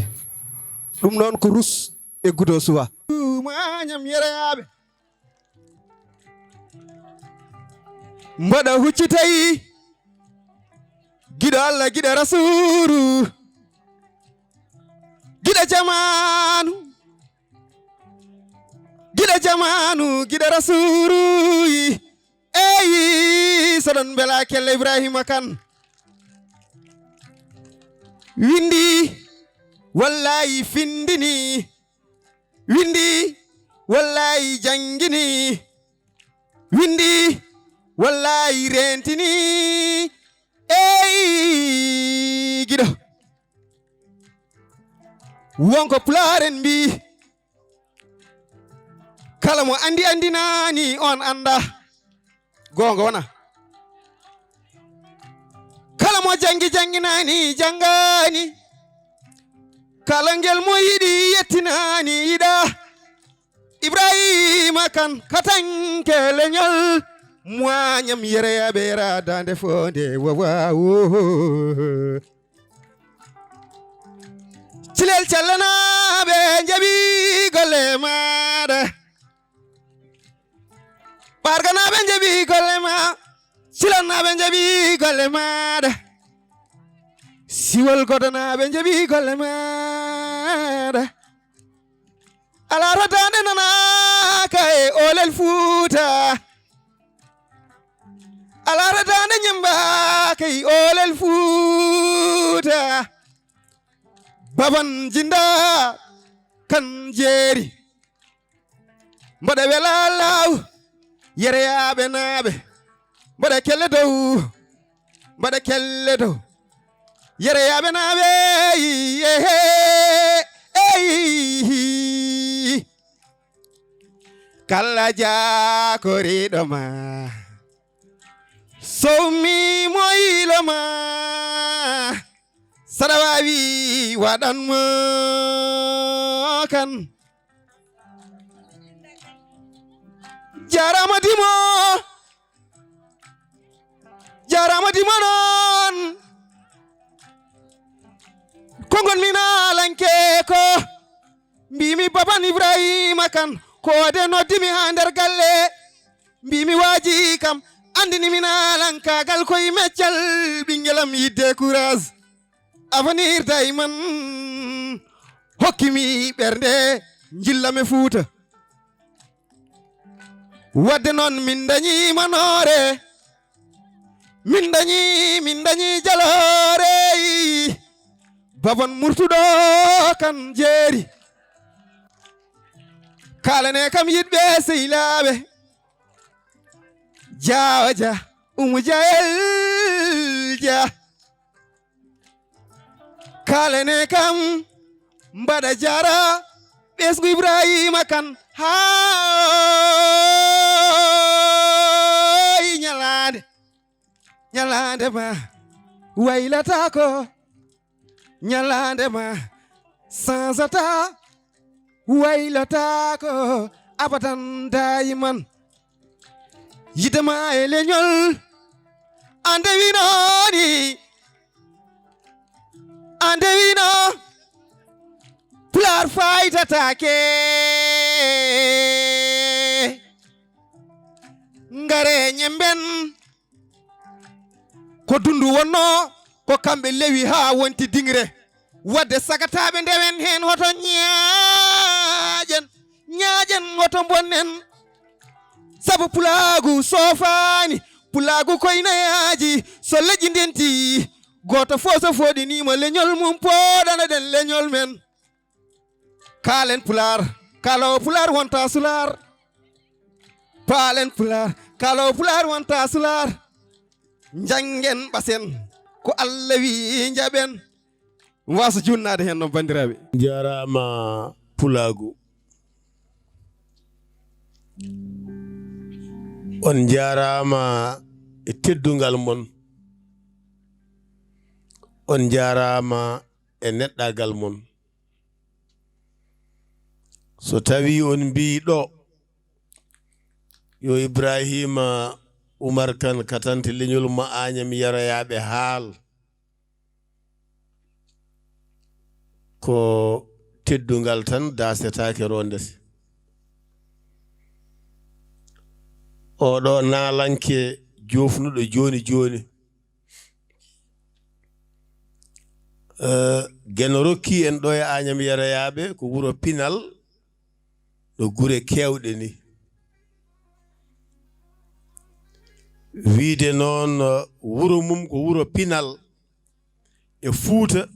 ɗum noon ko rus e gudo suwa mañam yereyaɓe mbaɗa huccitayi giɗo Allah giɗo rasulu giɗo jamanu giɗo rasulu eyi soɗon bela kelle Ibrahima Kane windi wallahi findini windi wallahi jangini windi wallahi rentini eyi giɗo wonko pularen mbi kala mo andinani on anda gonga wona kala mo janginani jangani kala ngel mo yiɗi yettinani yiɗa Ibrahima Kane katanke leñol moañam yereyaɓe radande fonde wawawo cilel callanaɓe jaɓi golle maɗa ɓarganaɓe jaɓi golle ma cilannaɓe jaɓi golle maɗa siwol godanaɓe jaɓi golle maɗa ala rodande nanaka e olel Fuuta ala rodande ñembaka e olel Fuuta baban jinda kan jeeri mbaɗa wela law yereyaɓe naaɓe mbaɗa kelle dow yereyaɓe naaɓe kala jakoriɗo ma sowmi moyilo ma saɗa wawi waɗanmo kan jarama dimo noon kongon minalanke ko mbimi baban Ibrahima Kane ko de noddimi ha nder galle mbimi waji kam andini minalankagal koye meccal ɓinguelam yidde courage avenir dayman hokkimi ɓernde jillame Fuuta wadde noon min dañi manore min dañi jalore babon murtuɗo kan jeeri kalane kam yiɗɓe sehilaɓe Jawa Dia Umu Jael Dia kalane kam mbaɗa jara ɓesgu Ibrahima kan hay ñalande ma waylata ko ñalande ma sansata waylata ko abadan dayiman yidema e leñol ande wino pular faytatake ngare ñemben ko dundu wonno ko kamɓe lewi ha wonti dingre wadde sagataɓe ndewen hen hoto ñaajen hoto bonnen sabu pulagu sofani pulagu koynayaji so leƴƴi ndenti goto fo so foɗinima leñol mum poɗana den leñol men kalen pular kalawo pular wonta sular palen pular kalawo pular wonta sular jangen ɓasen ko Allah wi jaɓen wasa junnade hen no bandiraɓe jarama pulagu on jarama e teddungal mon on jarama e neɗɗagal mon so tawi on mbi ɗo yo Ibrahima Oumar Kane katante leñol ma Agnam yarayaɓe haal ko teddungal tan dasetake rondete oɗo nalanke jofnuɗo joni geno rokki en ɗo e Agnam yarayaɓe ko wuro Pinal no gure kewɗe ni wiide noon wuro mum ko wuro Pinal e Fuuta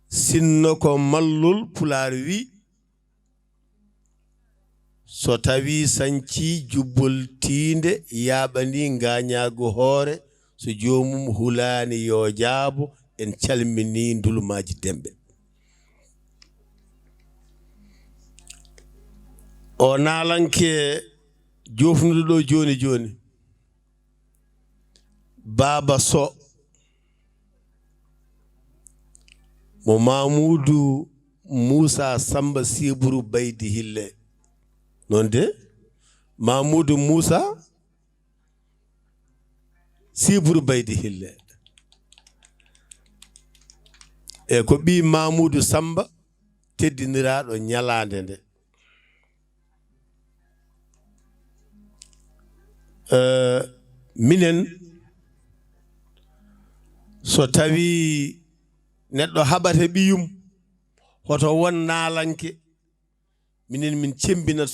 sinno ko mallol pular wi so tawi sanci jubbol tinde yaɓani gañago hoore so jomum hulani yo jaabo en calmini ndulmaji dembe o nalanke jofnuɗo ɗo joni Baba So mo Mamoudou Moussa Samba Siburu Baydi Hille non de Mamoudou Moussa Siburu Baydi Hille e ko ɓi Mamoudou Samba teddiniraɗo ñalande nde minen so tawi neɗɗo haɓate ɓiyum hoto won nalanke minen min cembina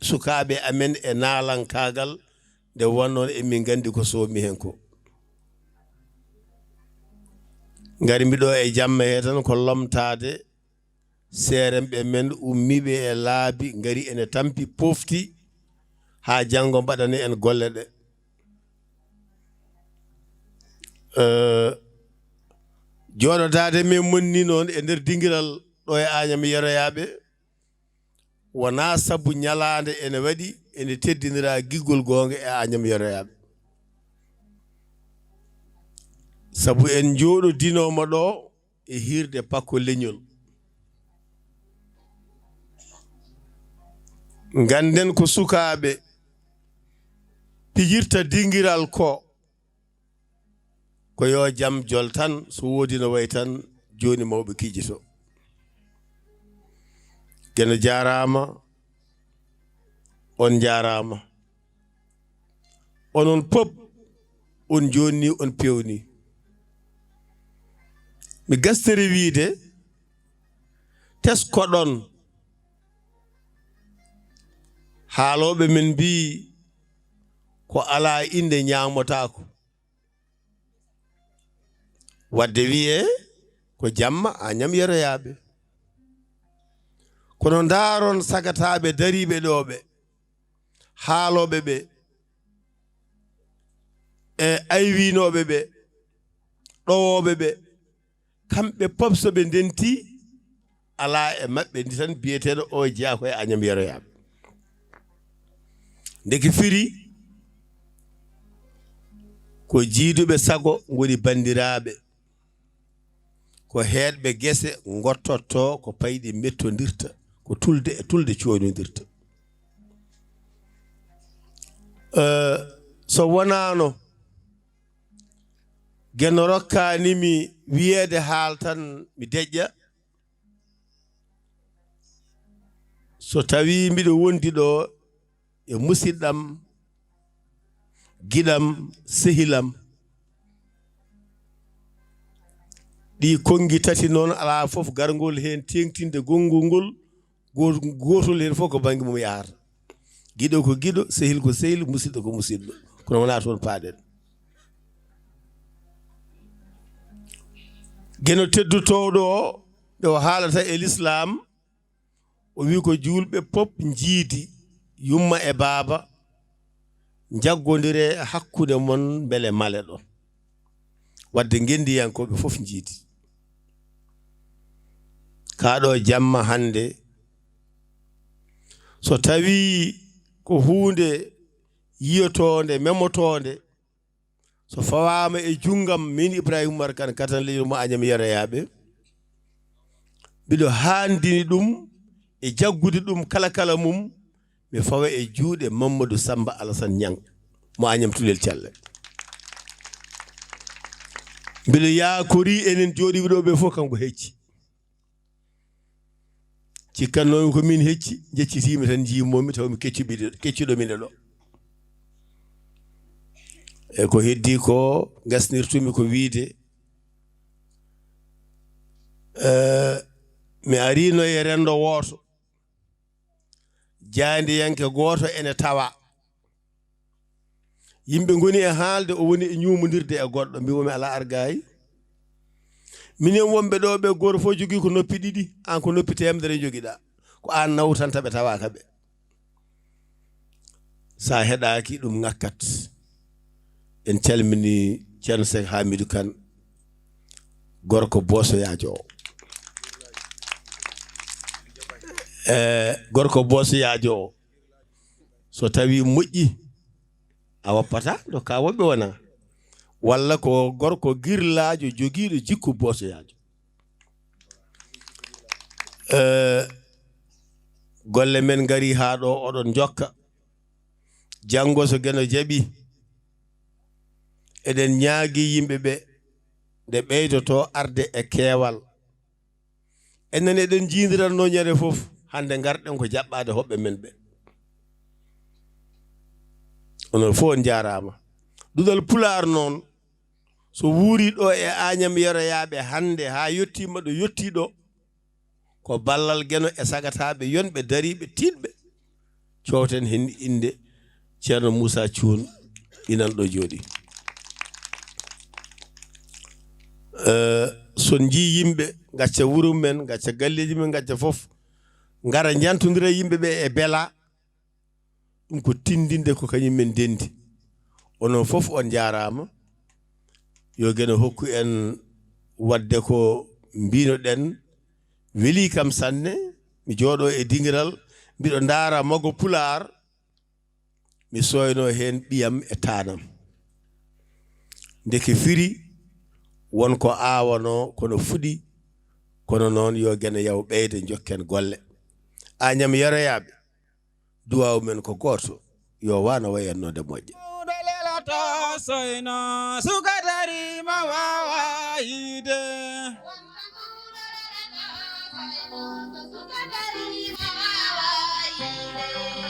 sukaɓe amen e nalankagal nde wonnoon emin gandi ko somi hen ko gari mbiɗo e jamma he tan ko lomtade seremɓe men ummiɓe e laabi gari ene tampi pofti ha janggo mbaɗani en golle ɗe joɗodade min monni noon e nder dingiral ɗo e Agnam yarayaɓe wona sabu ñalande ene waɗi ene teddinira giggol gonga e Agnam yarayaɓe sabu en jooɗodinoma ɗo e hirde pakko leñol ganden ko sukaɓe pijirta dingiral ko yo jam jol tan so wodi no way tan joni mawɓe kijito gene jarama on jarama onon pop on jonni on pewni mi gastere wiide teskoɗon haaloɓe men mbi ko ala inde ñamotako wadde wiye ko jamma a ñam yeroyaɓe kono ndaron sagataɓe dariɓe ɗoɓe haaloɓe ɓe e aywinoɓe ɓe ɗowoɓe ɓe kamɓe pop soɓe ndenti ala e maɓɓe ndi tan biyeteɗo o jeeya koye añam yeroyaɓe ndeki firi ko jiiduɓe sago goni bandiraɓe ko heedɓe gese gottotto ko payɗi mettodirta ko tulde e tulde coynodirta so wonano gueno rokkanimi wiyede haal tan mi deƴƴa so tawi mbiɗo wondi ɗo e musidɗam giɗam sehilam ɗi kongi tati noon ala fof gargol hen tengtinde gongol ngol gotol hen fof ko banggue mum yahata giɗo ko giɗo sehil ko sehil musidɗo ko musidɗo kono wona toon paaɗen gueno teddutoɗo o ɓe o haalata e l'islam o wi ko julɓe pop jiidi yumma e baaba jaggodire hakkude mon beele male ɗon wadde gendiyankoɓe fof jiidi kaɗo jamma hande so tawi ko hunde yiyotonde memotonde so fawama e junggam min Ibrahima Oumar Kane katan leydi mo añam yeroyaɓe mbiɗo handini ɗum e jaggude ɗum kala kala mum mi fawa e juuɗe Mamadou Samba Alassane Niang mo añam Tulel Thialle mbiɗo yakori enen jooɗiɓe ɗo ɓe fof kanko hecci cikkannomi ko min hecci jeccitimi tan jimomi taw mi kecciɗomine ɗo e ko heddi ko gasnirtumi ko wiide mi arino e rendo woto jaandiyanke goto ene tawa yimɓe goni e haalde o woni e ñumodirde e goɗɗo mbiwomi ala argayi minen wonɓe ɗo ɓe goto fof jogui ko noppi ɗiɗi an ko noppi temedere joguiɗa ko an nawtanta ɓe tawaka ɓe sa heɗaki ɗum ngakkat en calmini ceerno Seck Hamidou Kane gorko bosoyajo o gorko bosoyajo o so tawi moƴƴi a woppata ɗo ka woɓɓe wona walla ko gorko girlajo joguiɗo jikku bosoyajo golle men gari ha ɗo oɗon jokka janggo so gueno jaaɓi eɗen ñaagui yimɓeɓe nde ɓeydoto arde e keewal enen eɗen jiidiranno ñande fof hande garɗen ko jaɓɓade hoɓɓe men ɓe onon fof on jarama ɗuɗal Pulaar noon so wuuri ɗo e Agnam yeroyaɓe hande ha yettima ɗo yettiɗo ko ballal gueno e sagataɓe yonɓe dariɓe tiɗɓe cowten hen inde ceerno Moussa Thioune inan ɗo jooɗi son ji yimɓe gacca wuuro men gacca galleji men gacca fof gara jantodira yimɓeɓe e beela ɗum ko tindinde ko kañum men dendi onon fof on jarama yo gueno hokku en wadde ko mbinoɗen weeli kam sanne mi jooɗo e dingiral mbiɗo daara mago Pulaar mi soyno hen ɓiyam e tanam ndeke firi wonko awano kono fuɗi kono noon yo gueno yaw ɓeyde jokken golle Agnam yeroyaɓe duwaw men ko goto yo wano wayannode moƴƴe soyno sukatari ma wawa yide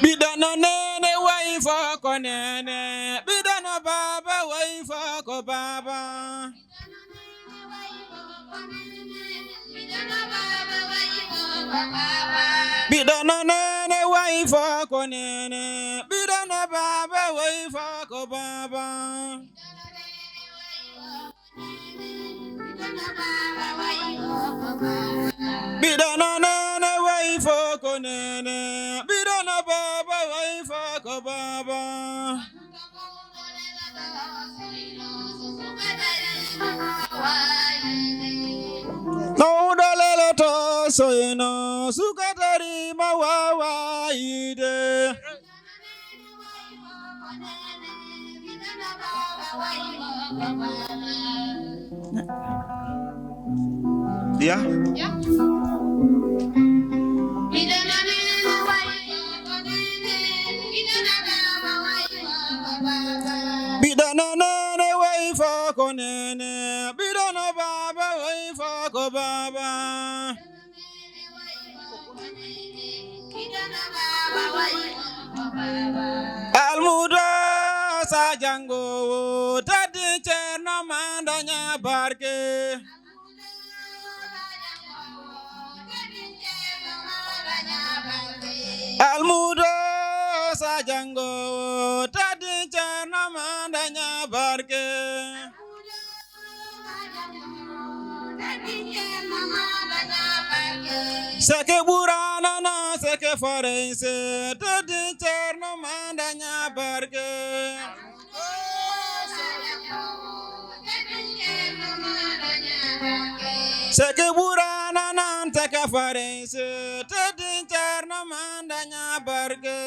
ɓiɗɗo no nene wayi fo ko nene ɓiɗɗo Bidana nene waifa ko nene, bidana baba waifa ko baba. Bidana nene waifa ko nene, bidana baba waifa ko baba. No dalelo to soyno sukatari mawawa ide. Ya. Bidana nene waifa ko nene, bidana baba waifa ko baba. Almuda sa jango tadi cerna mandanya barke. Almuda sa jango tadi cerna mandanya barke. Seke burana na seke forense tadi cerna mandanya barke. Seke burana na seke forense tadi cerna mandanya barke.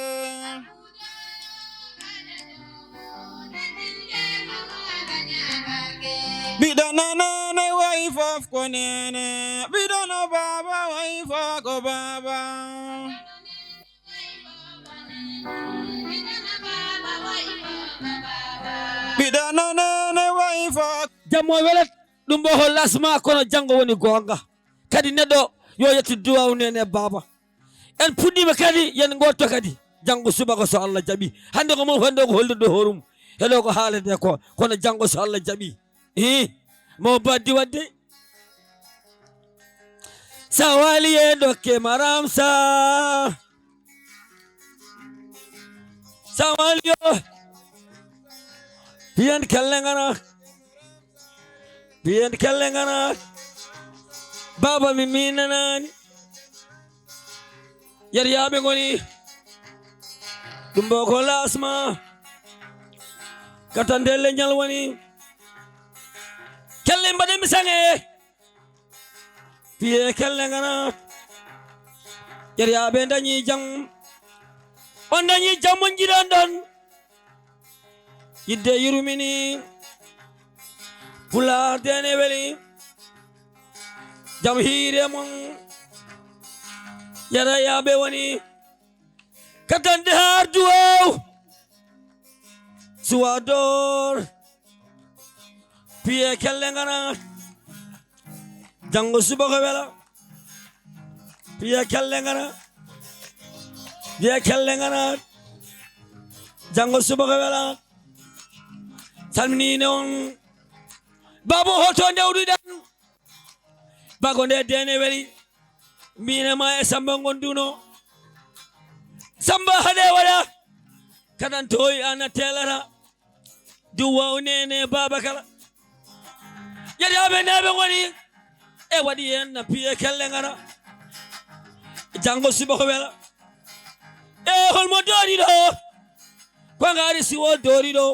Bidana nene wife of konene, bidana baba wife of baba. Bidana nene wife of jammo welet dum bo lasma kono jango woni gonga kadi neddo yo yetti duwaw nene baba en puddima kadi yen gotto kadi jango subaka so Allah jabi hande ko mo hande ko holdude horum hedo ko haalede ko kono jango so Allah jabi mo baddi wadde sawali e dokke maram sa sawali yo biyen kellengana baba mi minanani yaryaɓe goni ɗum bo ko lasma katandelle ñal woni kelle mbaɗe mi sange piye kelle ngana yaryaɓe dañi jam on dañi jam mo jiɗon ɗon yidde yurmini pular dene weli jam hiire mon yaryaɓe woni katande har duwaw suwador piye kelle ngana jango subako wela piye kelle ngana jango subako wela salminine on babo hoto ndewduɗen bago nde dene weli minema e samba gonduno samba hade waɗa kadan toyi ana telata duwaw nene baba kala yaryaɓe neɓe goni e waɗi hen na piye kelle ngana jango subako wela e holmo dooriɗo ko ngari siwo dooriɗo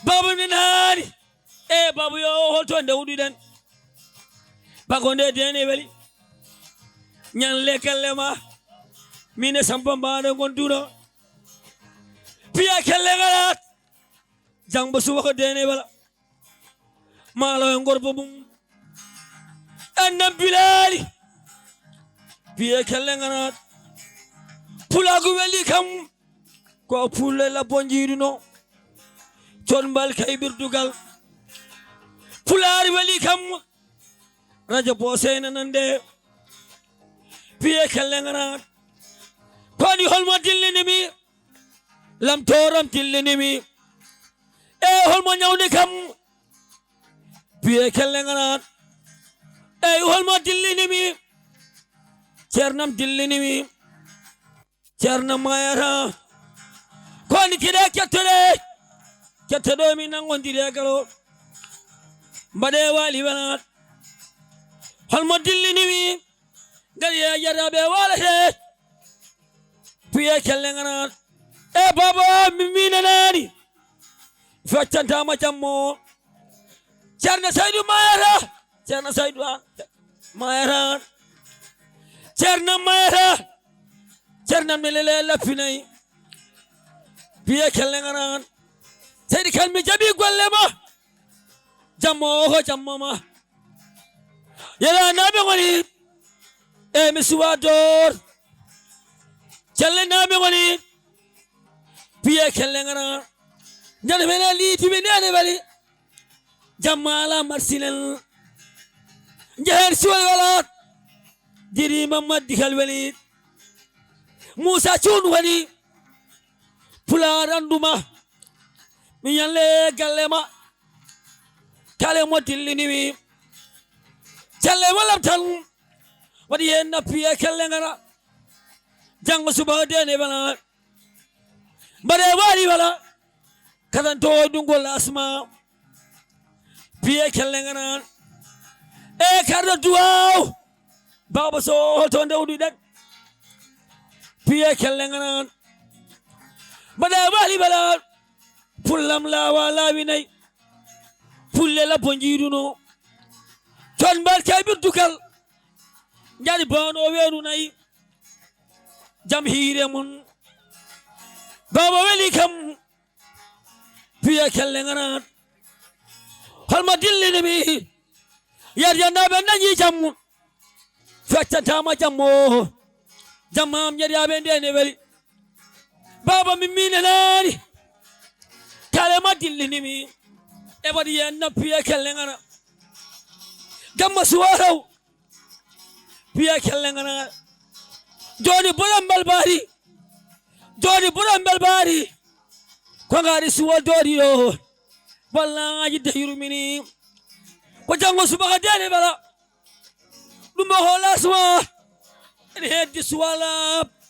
babu min haani e babu yo holto ndewduɗen bago nde dene weli ñanle kelle ma mine sampa mbaɗo gonduno piya kelle ngalat jangbo subako dene wala malo e gorbo mum annam bilali piye kelle ngalat pulagu weli kam ko pulle labbo jiiduno ton mbal kay birdugal pulaari weli kam radio bo seyna nande piye kelle ngalat koni holmo dillinimi lamtoram dillinimi e holmo ñawde kam piye kelle ngalat ey holmo dillinimi ceernam dillinimi ceernam mayata koni kiɗe kettoɗo min nangodiri e galo mbaɗe waali welat holmo dillinimi gari e yataɓe walete piye kelle ganat e baba mi minanani feccantama jammo ceerno Saydou mayata ceerno Saydou an mayata ceerno mayata ceerno melele lappinayi piye kelle ganat seydi kan mi jaɓi golle ma jammo ko jammo ma yala naɓe goni e mi suwa dor celle naɓe goni piye kelle ganat jani mene liitiɓe nene bali jamma ala marsinel jeher siwal walat jiri mamad dikal wali Moussa Thioune wani pular anduma mi yalle gallema kale mo dillinimi celle walam tan waɗi hen nappiye kelle ngana janggo suba dene bala mbaɗe waɗi wala kadanto ɗungol asma piye kelle ngana e karɗo duwaw baba so to ndewɗu ɗen piye kelle ngana mbaɗe waɗi wala pullam lawa lawinayi pulle labbo jiiduno ton mbarkay birdukal jaɗi bano weeru nayi jam hiire mun baba weli kam piye kelle ganat holmo dillinimi yarjannaɓe dañi jammu feccantama jammo jammam jeɗiyaɓe ndene weli baba mi minanani kalema dillinimi e waɗi yen nappiye kelle ngana gamma suwaraw piye kelle ngana joni buɗan balbari joni buɗan balbari ko ngari suwol doɗi ɗo wallaji dehirumini ko janggo subaka dene bala ɗum o holasma ene heddi suwala